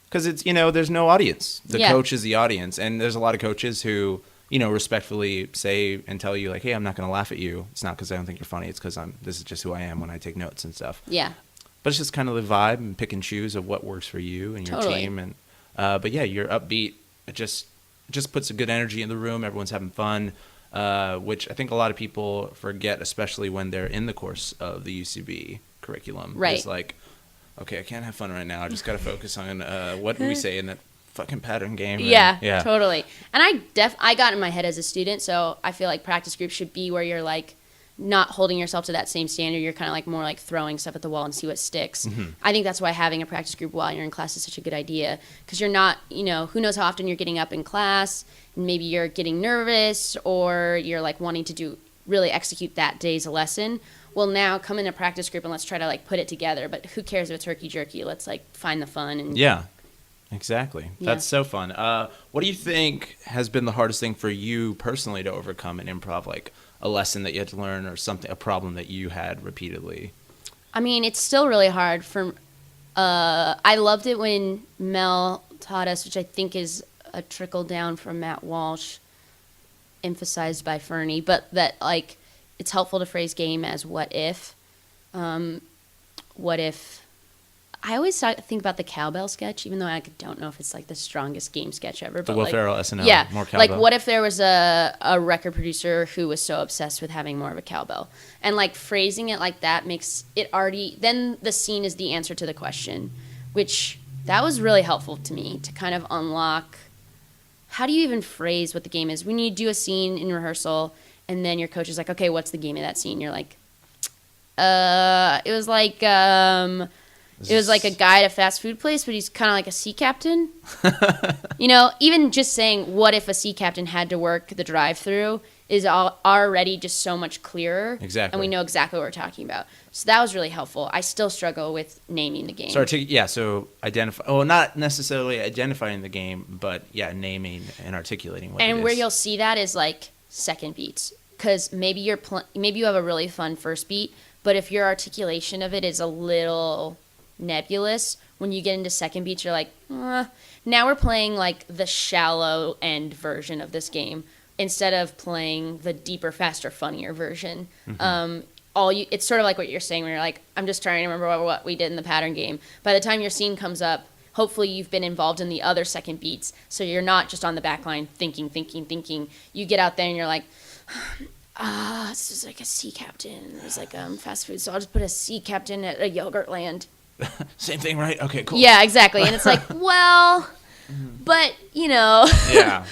because it's, you know, there's no audience. The coach is the audience. And there's a lot of coaches who, you know, respectfully say and tell you like, hey, I'm not going to laugh at you. It's not because I don't think you're funny. It's because this is just who I am when I take notes and stuff. Yeah. But it's just kind of the vibe and pick and choose of what works for you and your team. And but yeah, you're upbeat. It just puts a good energy in the room. Everyone's having fun. Which I think a lot of people forget, especially when they're in the course of the UCB curriculum. Right. It's like, okay, I can't have fun right now. I just got to focus on what do we say in that fucking pattern game. Yeah, totally. And I got in my head as a student, so I feel like practice groups should be where you're like not holding yourself to that same standard. You're kind of like more like throwing stuff at the wall and see what sticks. I think that's why having a practice group while you're in class is such a good idea, because you're not, you know, who knows how often you're getting up in class, and maybe you're getting nervous, or you're like wanting to really execute that day's lesson. Well, now come in a practice group and let's try to like put it together. But who cares if it's herky jerky? Let's like find the fun. And yeah, exactly. That's so fun. What do you think has been the hardest thing for you personally to overcome in improv? Like a lesson that you had to learn, or something, a problem that you had repeatedly? I mean, it's still really hard for. I loved it when Mel taught us, which I think is a trickle down from Matt Walsh, emphasized by Fernie, but that like it's helpful to phrase game as what if. What if? I always think about the cowbell sketch, even though I don't know if it's like the strongest game sketch ever. The but Will like, Ferrell SNL, yeah, more cowbell. like what if there was a record producer who was so obsessed with having more of a cowbell, and like phrasing it like that makes it already. Then the scene is the answer to the question, which that was really helpful to me to kind of unlock. How do you even phrase what the game is? When you do a scene in rehearsal, and then your coach is like, "Okay, what's the game of that scene?" You're like, it was like a guy at a fast food place, but he's kind of like a sea captain. You know, even just saying, what if a sea captain had to work the drive-thru is already just so much clearer. Exactly. And we know exactly what we're talking about. So that was really helpful. I still struggle with naming the game. So identify. Oh, not necessarily identifying the game, but yeah, naming and articulating what it is. And where you'll see that is like second beats, because maybe maybe you have a really fun first beat, but if your articulation of it is a little nebulous, when you get into second beats, you're like, now we're playing like the shallow end version of this game instead of playing the deeper, faster, funnier version. It's sort of like what you're saying, where you're like, I'm just trying to remember what we did in the pattern game. By the time your scene comes up, hopefully you've been involved in the other second beats, so you're not just on the back line thinking. You get out there and you're like, this is like a sea captain. There's like fast food, so I'll just put a sea captain at a yogurt land. Same thing, right? Okay, cool. Yeah, exactly. And it's like, well, but, you know. Yeah.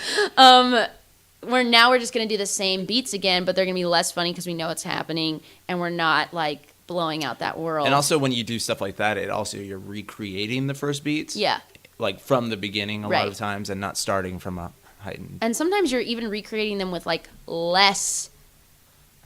We're just going to do the same beats again, but they're going to be less funny because we know it's happening, and we're not, like, blowing out that world. And also when you do stuff like that, you're recreating the first beats. Yeah. Like, from the beginning a lot of times, and not starting from a heightened. And sometimes you're even recreating them with, like, less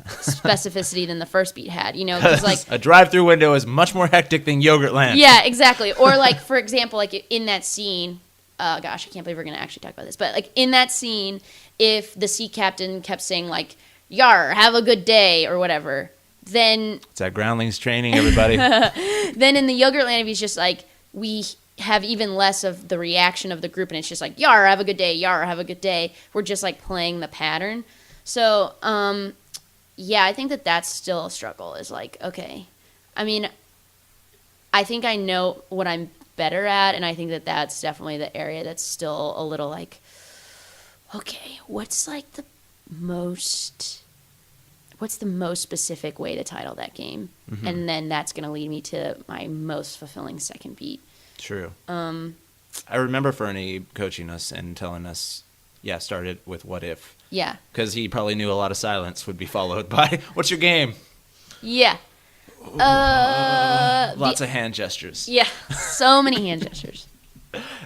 specificity than the first beat had, you know, because like a drive-through window is much more hectic than Yogurtland. Yeah, exactly. Or like, for example, like in that scene, gosh, I can't believe we're gonna actually talk about this, but like in that scene, if the sea captain kept saying like, "Yar, have a good day" or whatever, then it's that groundlings training, everybody. Then in the Yogurtland, if he's just like, we have even less of the reaction of the group, and it's just like, "Yar, have a good day. Yar, have a good day." We're just like playing the pattern. So, yeah, I think that's still a struggle, is like, okay. I mean, I think I know what I'm better at, and I think that that's definitely the area that's still a little like, okay, what's the most specific way to title that game? Mm-hmm. And then that's going to lead me to my most fulfilling second beat. True. I remember Fernie coaching us and telling us, start it with what if. Yeah. Because he probably knew a lot of silence would be followed by, what's your game? Yeah. Lots of hand gestures. Yeah, so many hand gestures.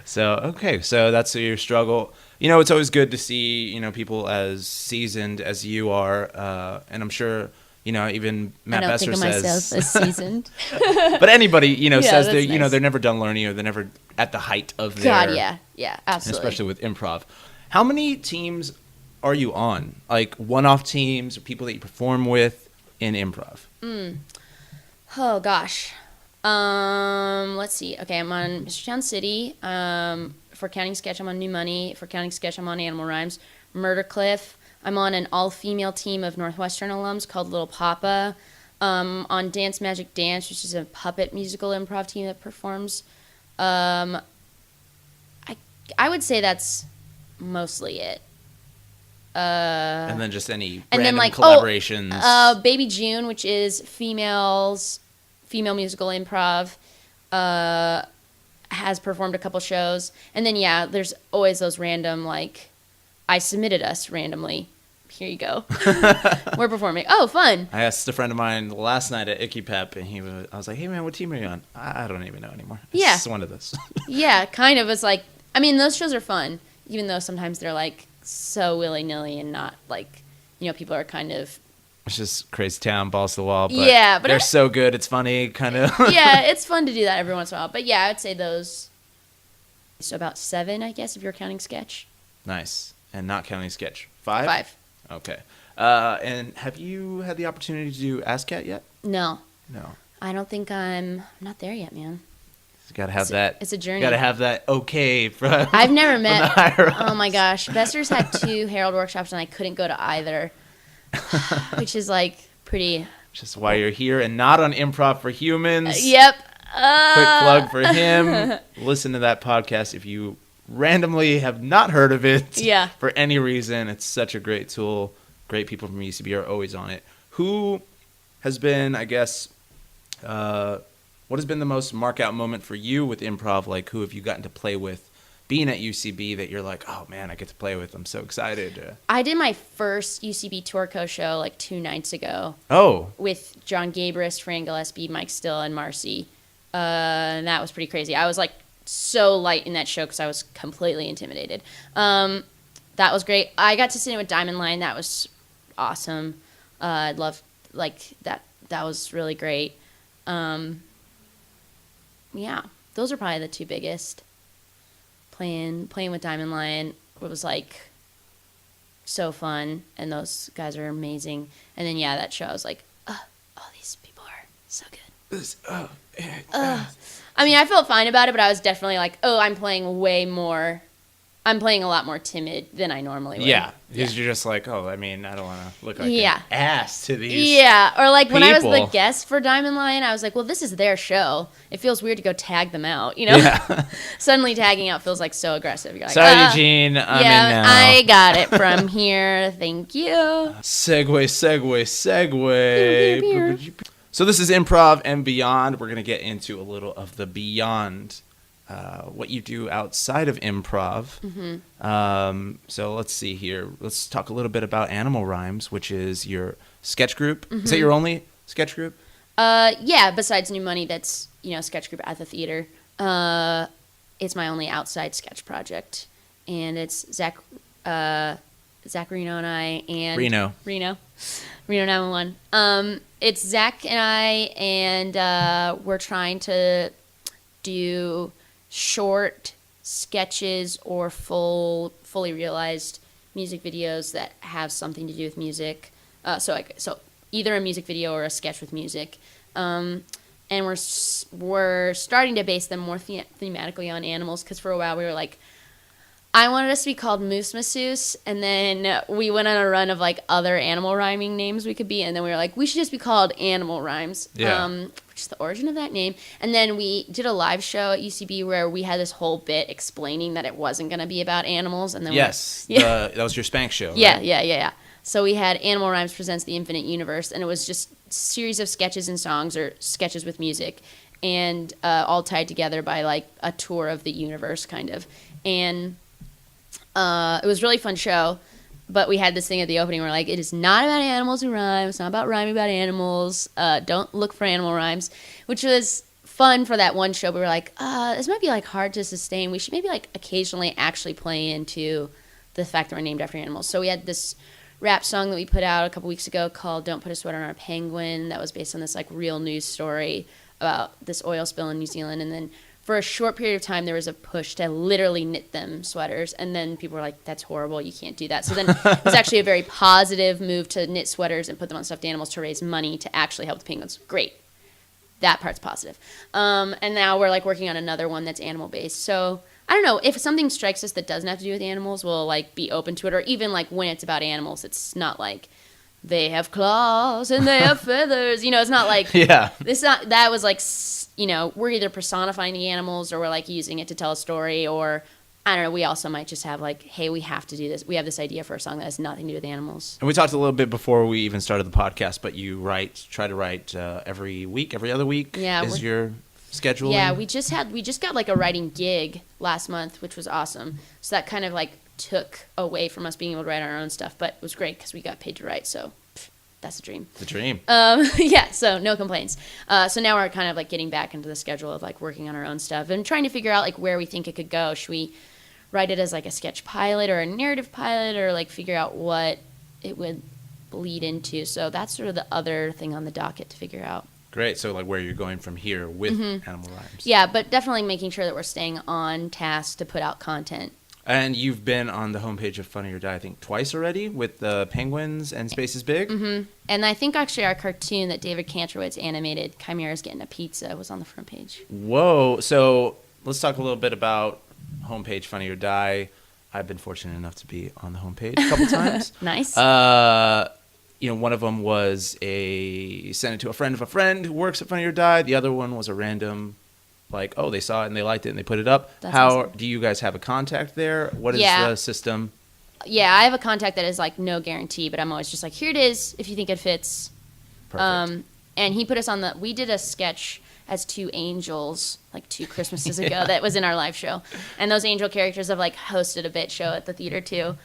So that's your struggle. It's always good to see, people as seasoned as you are. And I'm sure, even Matt Besser says. I don't think of myself as seasoned. But anybody, says that, nice. They're never done learning or they're never at the height of their. God, yeah, absolutely. Especially with improv. How many teams are you on? Like one-off teams or people that you perform with in improv? Oh, gosh. Let's see. Okay, I'm on Mr. Town City. For Counting Sketch, I'm on New Money. For Counting Sketch, I'm on Animal Rhymes. Murder Cliff. I'm on an all-female team of Northwestern alums called Little Papa. On Dance Magic Dance, which is a puppet musical improv team that performs. I would say that's mostly it. And then just any random collaborations. Baby June, which is female musical improv, has performed a couple shows. And then, there's always those random, I submitted us randomly. Here you go. We're performing. Oh, fun. I asked a friend of mine last night at Icky Pep, and I was like, hey, man, what team are you on? I don't even know anymore. It's one of those. Yeah, kind of. It's those shows are fun, even though sometimes they're, so willy-nilly and not, people are kind of... It's just crazy town, balls to the wall, but, but they're so good, it's funny, kind of. Yeah, it's fun to do that every once in a while. But, I would say those... So about 7, I guess, if you're counting sketch. Nice. And not counting sketch. 5? 5. Okay. And have you had the opportunity to do ASCAT yet? No. I don't think I'm not there yet, man. You gotta have that. It's a journey. Gotta have that okay from. I've never met. Oh my gosh, Besser's had 2 Herald workshops and I couldn't go to either, which is pretty. Just why you're here and not on Improv for Humans. Yep. Quick plug for him. Listen to that podcast if you randomly have not heard of it. Yeah. For any reason, it's such a great tool. Great people from UCB are always on it. Who has been, I guess. What has been the most mark-out moment for you with improv? Who have you gotten to play with being at UCB that you're like, oh, man, I get to play with. I'm so excited. I did my first UCB Tourco show 2 nights ago. Oh. With John Gabris, Fran Gillespie, Mike Still, and Marcy. And that was pretty crazy. I was, so light in that show because I was completely intimidated. That was great. I got to sit in with Diamond Line. That was awesome. I loved, that. That was really great. Yeah, those are probably the 2 biggest. Playing with Diamond Lion was so fun, and those guys are amazing. And then that show I was these people are so good. I felt fine about it, but I was definitely I'm playing way more. I'm playing a lot more timid than I normally would. Yeah, because you're just I don't want to look like an ass to these or when I was people. the guest for Diamond Lion, I was well, this is their show. It feels weird to go tag them out, Yeah. Suddenly tagging out feels so aggressive. You're sorry, Eugene, I'm in now. I got it from here. Thank you. Segue. So this is Improv and Beyond. We're going to get into a little of the beyond. What you do outside of improv. Mm-hmm. So let's see here. Let's talk a little bit about Animal Rhymes, which is your sketch group. Mm-hmm. Is that your only sketch group? Besides New Money, that's, sketch group at the theater. It's my only outside sketch project. And it's Zach Reno and I and... Reno 911. It's Zach and I, and we're trying to do short sketches or fully realized music videos that have something to do with music. So either a music video or a sketch with music. And we're starting to base them more thematically on animals, because for a while we were I wanted us to be called Moose Masseuse, and then we went on a run of other animal rhyming names we could be, and then we were we should just be called Animal Rhymes. Yeah. just the origin of that name. And then we did a live show at UCB where we had this whole bit explaining that it wasn't going to be about animals. And then that was your Spank show, right? Yeah. So we had Animal Rhymes Presents the Infinite Universe, and it was just a series of sketches and songs, or sketches with music, and all tied together by like a tour of the universe, kind of. And it was a really fun show, but we had this thing at the opening where like, it is not about animals who rhyme. It's not about rhyming about animals. Don't look for animal rhymes, which was fun for that one show. But we were like, this might be like hard to sustain. We should maybe like occasionally actually play into the fact that we're named after animals. So we had this rap song that we put out a couple weeks ago called Don't Put a Sweater on Our Penguin. That was based on this like real news story about this oil spill in New Zealand. And then for a short period of time, there was a push to literally knit them sweaters. And then people were like, that's horrible. You can't do that. So then it was actually a very positive move to knit sweaters and put them on stuffed animals to raise money to actually help the penguins. Great. That part's positive. And now we're like working on another one that's animal based. So I don't know, if something strikes us that doesn't have to do with animals, we'll like be open to it. Or even like when it's about animals, it's not like they have claws and they have feathers. You know, it's not like it's not, that was like, you know, we're either personifying the animals or we're like using it to tell a story, or I don't know, we also might just have like, hey, we have to do this. We have this idea for a song that has nothing to do with animals. And we talked a little bit before we even started the podcast, but you try to write every week, every other week. Yeah, is your schedule? Yeah, we just got like a writing gig last month, which was awesome. So that kind of like took away from us being able to write our own stuff, but it was great because we got paid to write. So that's a dream. The dream. Yeah, so no complaints. So now we're kind of like getting back into the schedule of like working on our own stuff and trying to figure out like where we think it could go. Should we write it as like a sketch pilot or a narrative pilot, or like figure out what it would bleed into? So that's sort of the other thing on the docket to figure out. Great. So like where you're going from here with Animal Rhymes. Yeah, but definitely making sure that we're staying on task to put out content. And you've been on the homepage of Funny or Die, I think, twice already with the Penguins and Space is Big. Mm-hmm. And I think actually our cartoon that David Kantrowitz animated, Chimera's Getting a Pizza, was on the front page. Whoa. So let's talk a little bit about homepage Funny or Die. I've been fortunate enough to be on the homepage a couple times. Nice. You know, one of them was sent it to a friend of a friend who works at Funny or Die. The other one was a random, like, oh, they saw it and they liked it and they put it up. That's How awesome. Do you guys have a contact there? What is the system? Yeah, I have a contact that is like no guarantee, but I'm always just like, here it is, if you think it fits. Perfect. And he put us on we did a sketch as two angels like 2 Christmases ago that was in our live show. And those angel characters have like hosted a bit show at the theater too.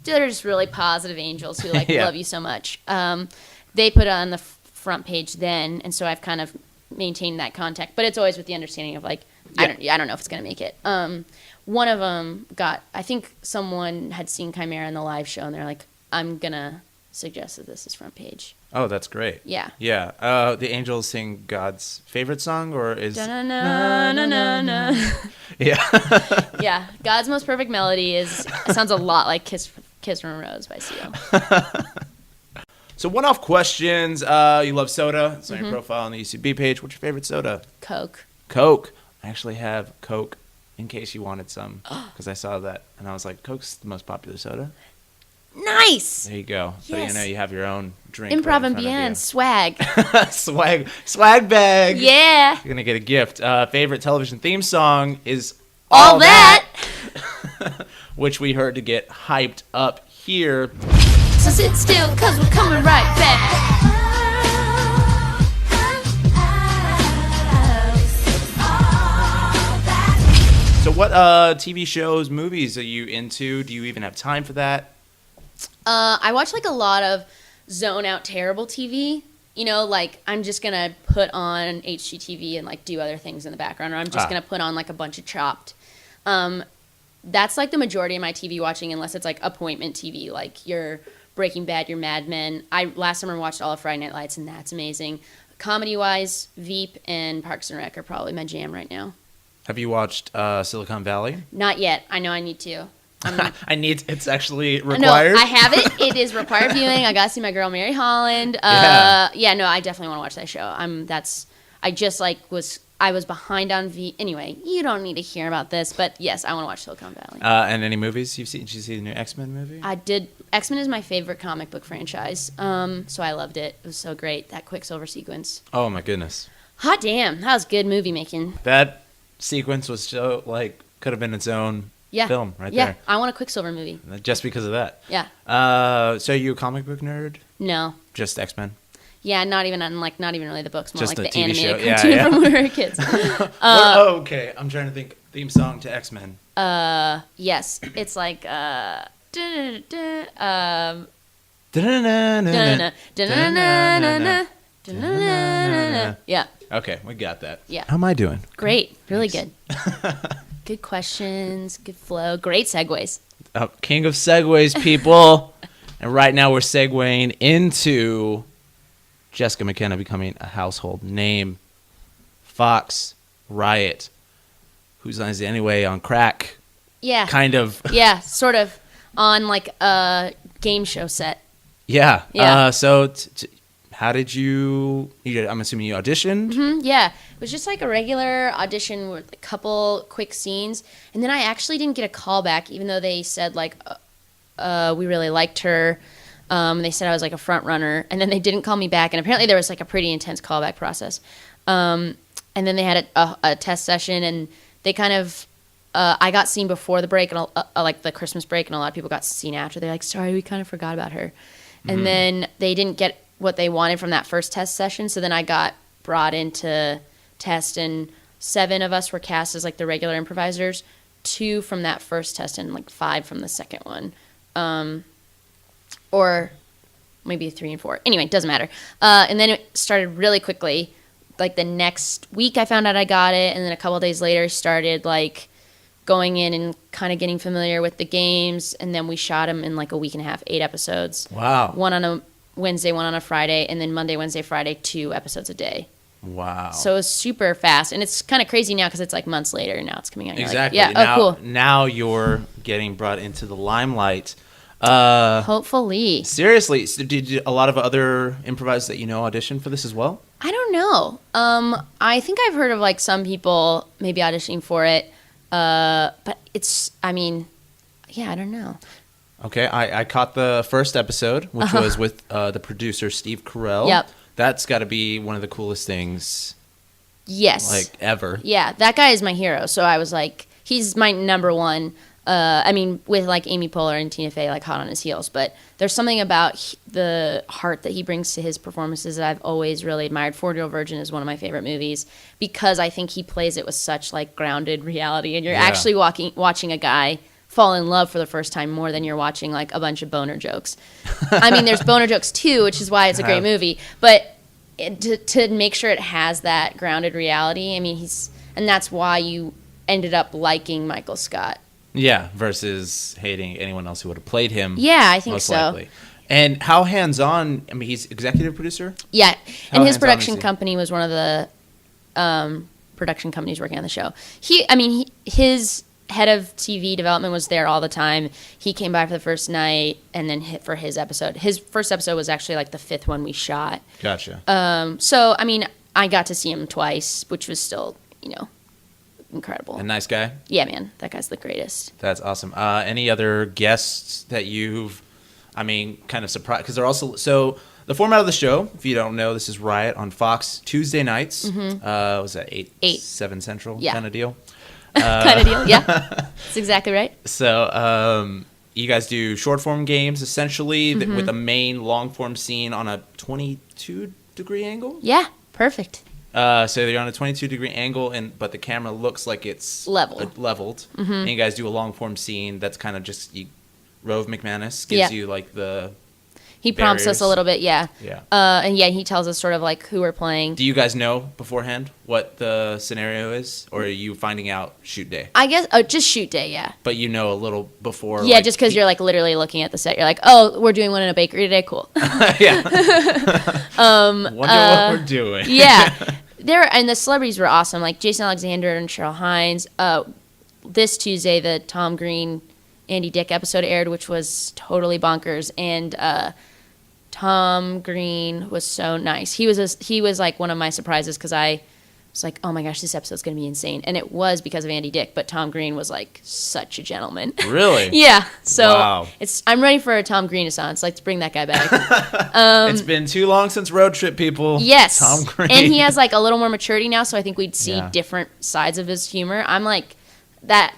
They're just really positive angels who like love you so much. They put it on the front page then, and so I've kind of maintained that contact, but it's always with the understanding of like, I don't know if it's going to make it. One of them I think someone had seen Chimera in the live show and they're like, I'm going to suggest that this is front page. Oh, that's great. Yeah. Yeah. The angels sing God's favorite song, or is... Da-na-na-na-na-na. Yeah. Yeah. God's Most Perfect Melody sounds a lot like Kiss from a Rose by Seal. So one-off questions. You love soda. It's on your profile on the UCB page. What's your favorite soda? Coke. Coke. I actually have Coke in case you wanted some, because I saw that and I was like, Coke's the most popular soda. Nice. There you go. Yes. So you know you have your own drink. Improv right in and front of Beyond. you. Swag. swag bag. Yeah. You're gonna get a gift. Favorite television theme song is All That. Which we heard to get hyped up here. So sit still, cause we're coming right back. So what TV shows, movies are you into? Do you even have time for that? I watch like a lot of zone out terrible TV. You know, like I'm just going to put on HGTV and like do other things in the background, or I'm just going to put on like a bunch of Chopped. That's like the majority of my TV watching, unless it's like appointment TV, like your Breaking Bad, your Mad Men. Last summer watched all of Friday Night Lights, and that's amazing. Comedy-wise, Veep and Parks and Rec are probably my jam right now. Have you watched Silicon Valley? Not yet. I know I need to. It's actually required? No, I have it. It is required viewing. I got to see my girl, Mary Holland. I definitely want to watch that show. I just like was I was behind on Anyway, you don't need to hear about this, but yes, I want to watch Silicon Valley. And any movies you've seen? Did you see the new X-Men movie? I did. X-Men is my favorite comic book franchise. So I loved it. It was so great. That Quicksilver sequence. Oh my goodness. Hot damn. That was good movie making. That sequence was so, like, could have been its own film right there. Yeah, I want a Quicksilver movie. Just because of that. Yeah. So are you a comic book nerd? No. Just X-Men? Yeah, not even really the books, more Just like the the TV show. animated cartoon from when we were kids. Okay. I'm trying to think. Theme song to X-Men. Yes, it's like yeah. Okay, we got that. Yeah. How am I doing? Great, really good. Good questions, good flow, great segues. King of segues, people. And right now we're segueing into Jessica McKenna becoming a household name. Fox, Riot, Whose Line Is It Anyway, on crack. Yeah. Kind of. Yeah, sort of on like a game show set. Yeah. Yeah. So how did you, I'm assuming you auditioned? Mm-hmm, yeah. It was just like a regular audition with a couple quick scenes. And then I actually didn't get a call back, even though they said like, we really liked her. They said I was like a front runner. And then they didn't call me back. And apparently there was like a pretty intense callback process. And then they had a test session, and they kind of, I got seen before the break, and like the Christmas break, and a lot of people got seen after. They're like, sorry, we kind of forgot about her. And then they didn't get what they wanted from that first test session. So then I got brought into test, and 7 of us were cast as like the regular improvisers, 2 from that first test and like 5 from the second one. Or maybe 3 and 4. Anyway, it doesn't matter. And then it started really quickly. Like the next week I found out I got it, and then a couple of days later started like going in and kind of getting familiar with the games, and then we shot them in like a week and a half, 8 episodes. Wow. 1 on a Wednesday, 1 on a Friday, and then Monday, Wednesday, Friday, 2 episodes a day. Wow. So it was super fast, and it's kind of crazy now because it's like months later, and now it's coming out. And Exactly. You're like, yeah, now, oh, cool. Now you're getting brought into the limelight. Hopefully. Seriously, so did a lot of other improvisers that you know audition for this as well? I don't know. I think I've heard of like some people maybe auditioning for it, but it's, I mean, yeah, I don't know. Okay, I caught the first episode, which was with the producer, Steve Carell. Yep. That's got to be one of the coolest things, Yes. like, ever. Yeah, that guy is my hero. So I was like, he's my number one. I mean, with like Amy Poehler and Tina Fey, like hot on his heels. But there's something about the heart that he brings to his performances that I've always really admired. 40-Year-Old Virgin is one of my favorite movies because I think he plays it with such like grounded reality, and you're actually watching a guy fall in love for the first time more than you're watching like a bunch of boner jokes. I mean, there's boner jokes too, which is why it's a great movie. But to make sure it has that grounded reality, I mean, and that's why you ended up liking Michael Scott. Yeah, versus hating anyone else who would have played him. Yeah, I think most so. likely. And how hands-on, I mean, he's executive producer? Yeah, How and his hands-on production is he? company was one of the production companies working on the show. His head of TV development was there all the time. He came by for the first night and then hit for his episode. His first episode was actually like the 5th one we shot. Gotcha. So, I mean, I got to see him twice, which was still, incredible. A nice guy? Yeah, man. That guy's the greatest. That's awesome. Any other guests that you've, kind of surprised? Because they're also, so the format of the show, if you don't know, this is Riot on Fox Tuesday nights. Was that 8, 7 Central kind of deal? Kind of deal, yeah. That's exactly right. So you guys do short form games, essentially, with a main long form scene on a 22-degree angle? Yeah, perfect. So you're on a 22-degree angle, but the camera looks like it's leveled. And you guys do a long-form scene that's kind of just Rove McManus gives you like the He prompts us a little bit, yeah. Yeah. And he tells us sort of like who we're playing. Do you guys know beforehand what the scenario is, or are you finding out shoot day? I guess just shoot day, yeah. But you know a little before. Yeah, just because you're like literally looking at the set, you're like, oh, we're doing one in a bakery today, cool. Yeah. Wonder what we're doing. Yeah. And the celebrities were awesome, like Jason Alexander and Cheryl Hines. This Tuesday, the Tom Green, Andy Dick episode aired, which was totally bonkers. And Tom Green was so nice. He was like one of my surprises because I was like, oh my gosh, this episode's going to be insane. And it was because of Andy Dick, but Tom Green was like such a gentleman. Really? Yeah. So wow. I'm ready for a Tom Green-assance. Let's bring that guy back. It's been too long since Road Trip, people. Yes. Tom Green. And he has like a little more maturity now, so I think we'd see Yeah. different sides of his humor. I'm like, that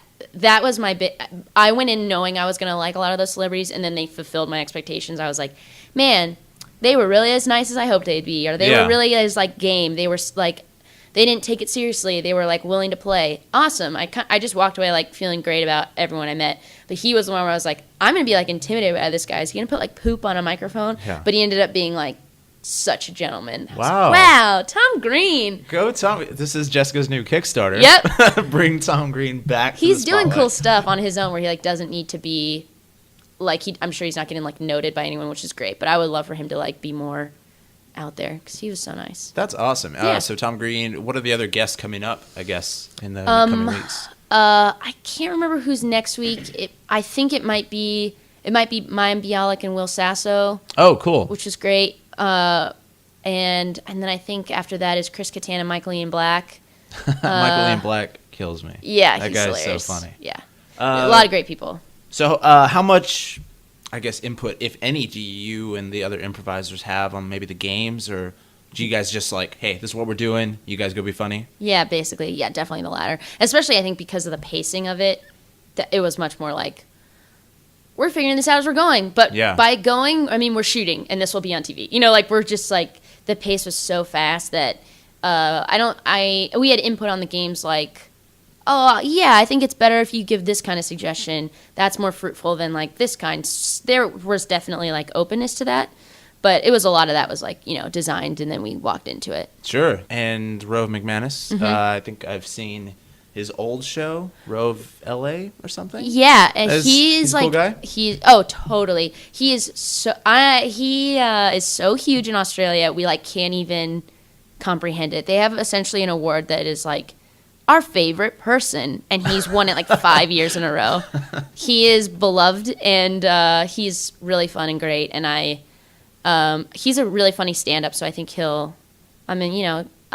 was my bit. I went in knowing I was going to like a lot of those celebrities, and then they fulfilled my expectations. I was like, man, they were really as nice as I hoped they'd be, or they were really as like game. They were like, they didn't take it seriously. They were like willing to play. Awesome. I just walked away like feeling great about everyone I met. But he was the one where I was like, I'm going to be like intimidated by this guy. Is he going to put like poop on a microphone? Yeah. But he ended up being like such a gentleman. I was Wow. like, wow, Tom Green. Go Tom. This is Jessica's new Kickstarter. Yep. Bring Tom Green back. He's to the doing cool spotlight. stuff on his own where he like doesn't need to be like I'm sure he's not getting like noted by anyone, which is great. But I would love for him to like be more out there because he was so nice. That's awesome. Yeah. So Tom Green. What are the other guests coming up? I guess in the coming weeks. I can't remember who's next week. I think it might be Mayim Bialik and Will Sasso, Oh, cool. which is great. And then I think after that is Chris Kattan and Michael Ian Black. Michael Ian Black kills me. Yeah, that he's guy's hilarious. so funny. Yeah, a lot of great people. So, how much, I guess, input, if any, do you and the other improvisers have on maybe the games, or do you guys just like, hey, this is what we're doing, you guys go be funny? Yeah, basically. Yeah, definitely the latter. Especially, I think, because of the pacing of it, that it was much more like, we're figuring this out as we're going. But Yeah. by going, I mean, we're shooting, and this will be on TV. You know, like, we're just, like, the pace was so fast that we had input on the games, like, oh, yeah, I think it's better if you give this kind of suggestion. That's more fruitful than, like, this kind. There was definitely, like, openness to that. But it was a lot of that was, like, you know, designed, and then we walked into it. Sure. And Rove McManus, Mm-hmm. I think I've seen his old show, Rove LA or something. Yeah, and He's a cool guy? Totally. He is so huge in Australia. We like can't even comprehend it. They have essentially an award that is like our favorite person, and he's won it like 5 years in a row. He is beloved, and he's really fun and great. And he's a really funny stand-up. So I think I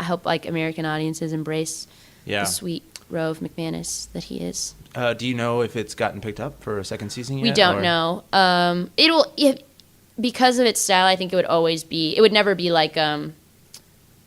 hope like American audiences embrace Yeah. the sweet Rove McManus that he is. Do you know if it's gotten picked up for a second season yet? We don't know. Because of its style, I think it would never be like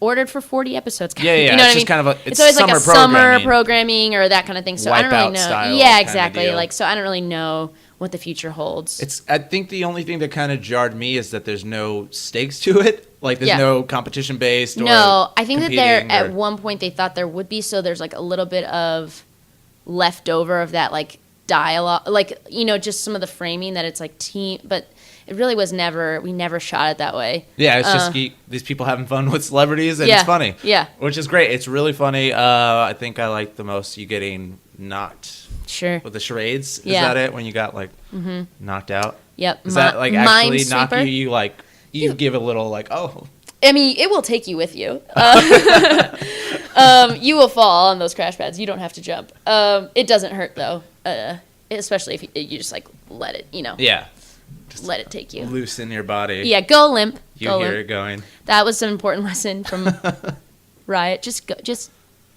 ordered for 40 episodes. Yeah, You know it's what I just mean? kind of It's always like a summer summer programming or that kind of thing. So I don't really Wipeout know. style Yeah, kind of exactly. deal. Like, so I don't really know what the future holds. I think the only thing that kind of jarred me is that there's no stakes to it. Like, there's Yeah. no competition based. No, I think that competing at or- one point they thought there would be. So there's like a little bit of leftover of that like dialogue, like, you know, just some of the framing that it's like team, but it really was we never shot it that way. Yeah, it's just these people having fun with celebrities, and Yeah, it's funny. yeah. Which is great. It's really funny. I think I like the most you getting knocked Sure. with the charades. Is Yeah. that it? When you got like knocked out? Yep. Is that like actually knock Minesweeper. you? You like you give a little like, oh. I mean, it will take you with you. You will fall on those crash pads. You don't have to jump. It doesn't hurt though, especially if you just like let it, you know, Yeah. let it take you. Loosen your body. Yeah, go limp. You Go hear limp. it going. That was an important lesson from Riot. Just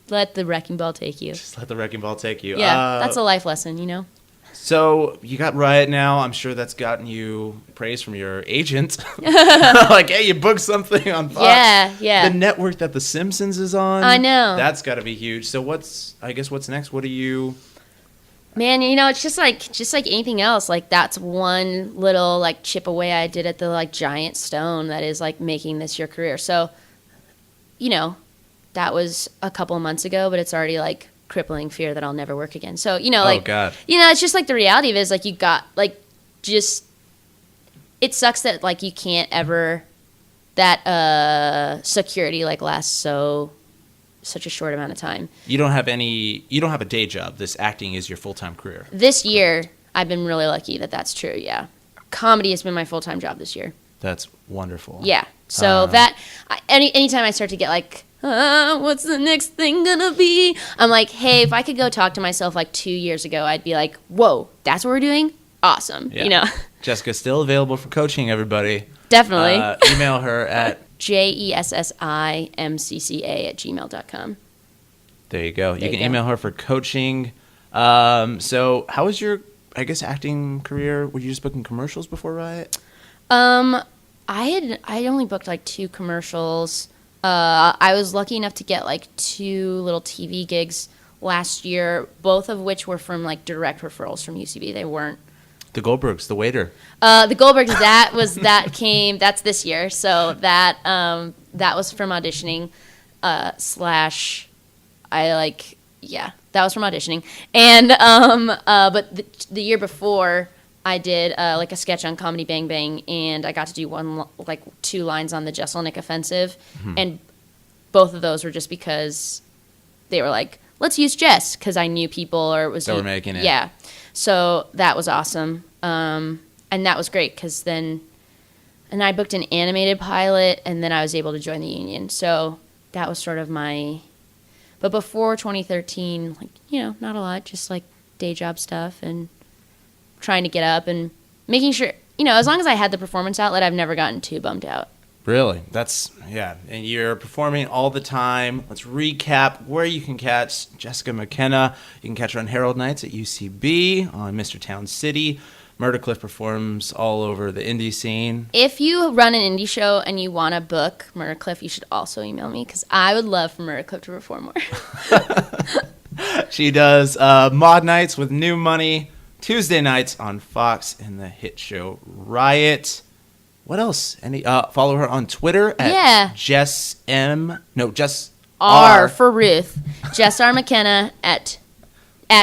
let the wrecking ball take you. Just let the wrecking ball take you. Yeah, that's a life lesson, you know. So you got Riot now. I'm sure that's gotten you praise from your agent. Like, hey, you booked something on Fox. Yeah. The network that The Simpsons is on. I know. That's got to be huge. So what's next? What do you? Man, you know, it's just like anything else. Like, that's one little like chip away I did at the like giant stone that is like making this your career. So, you know, that was a couple of months ago, but it's already like crippling fear that I'll never work again. So, you know, like, Oh God. you know, it's just like the reality of it is like you got like just it sucks that like you can't ever that security like lasts such a short amount of time. You don't have a day job. This acting is your full-time career. This year, I've been really lucky that that's true. Yeah, comedy has been my full-time job this year. That's wonderful. Yeah. So anytime I start to get like, what's the next thing gonna be? I'm like, hey, if I could go talk to myself like 2 years ago, I'd be like, whoa, that's what we're doing? Awesome. Yeah. You know, Jessica's still available for coaching, everybody. definitely. Email her at JESSIMCCA@gmail.com. There you go. You can go. email her for coaching. So how was your, I guess, acting career? Were you just booking commercials before Riot? I only booked like 2 commercials. I was lucky enough to get like 2 little TV gigs last year, both of which were from like direct referrals from UCB. They weren't. The Goldbergs, the waiter. The Goldbergs, that's this year. So that was from auditioning, that was from auditioning. And, but the year before I did, like a sketch on Comedy Bang Bang, and I got to do 2 lines on the Jesselnick offensive. Mm-hmm. And both of those were just because they were like, let's use Jess, because I knew people, or it was... They were making it. Yeah. So that was awesome. And that was great, because then... And I booked an animated pilot, and then I was able to join the union. So that was sort of my... But before 2013, not a lot, just like day job stuff and trying to get up and making sure, as long as I had the performance outlet, I've never gotten too bummed out. Really? Yeah. And you're performing all the time. Let's recap where you can catch Jessica McKenna. You can catch her on Herald Nights at UCB, on Mr. Town City. Murdercliff performs all over the indie scene. If you run an indie show and you want to book Murdercliff, you should also email me, because I would love for Murdercliff to perform more. She does Mod Nights with New Money, Tuesday nights on Fox, in the hit show Riot. What else? Follow her on Twitter at Jess R for Ruth. Jess R. McKenna at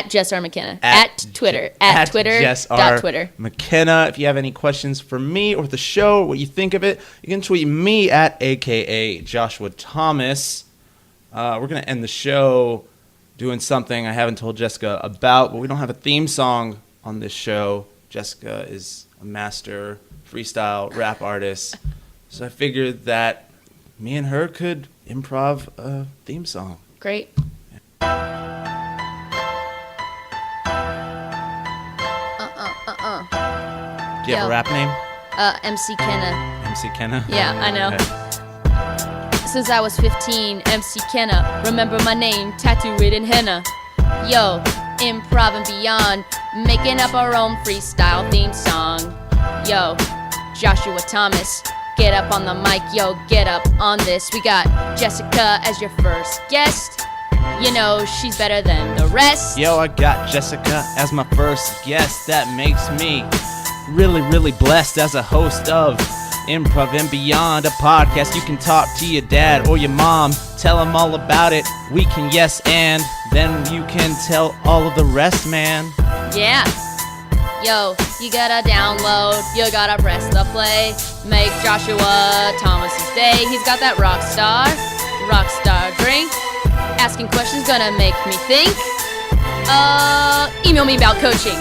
Jess R. McKenna. At Twitter. At Twitter. Jess R. McKenna. If you have any questions for me or the show, what you think of it, you can tweet me at AKA Joshua Thomas. We're going to end the show doing something I haven't told Jessica about, but we don't have a theme song on this show. Jessica is a master freestyle rap artist, so I figured that me and her could improv a theme song. Great. Do you have a rap name? MC Kenna. MC Kenna? Yeah, I know. Okay. Since I was 15, MC Kenna. Remember my name, tattooed in henna. Yo, Improv and Beyond, making up our own freestyle theme song. Yo, Joshua Thomas, get up on the mic, yo, get up on this. We got Jessica as your first guest. She's better than the rest. Yo, I got Jessica as my first guest. That makes me really, really blessed as a host of Improv and Beyond, a podcast you can talk to your dad or your mom. Tell them all about it. We can yes and then you can tell all of the rest, man. Yeah. Yo, you gotta download, you gotta press the play. Make Joshua Thomas's day. He's got that rock star drink. Asking questions gonna make me think. Email me about coaching.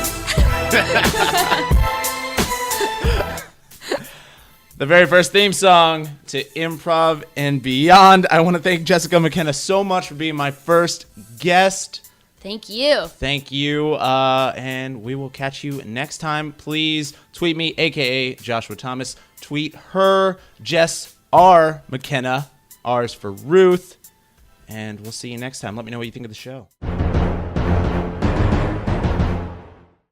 The very first theme song to Improv and Beyond. I want to thank Jessica McKenna so much for being my first guest. Thank you. Thank you. And we will catch you next time. Please tweet me, AKA Joshua Thomas. Tweet her, Jess R. McKenna. R is for Ruth. And we'll see you next time. Let me know what you think of the show.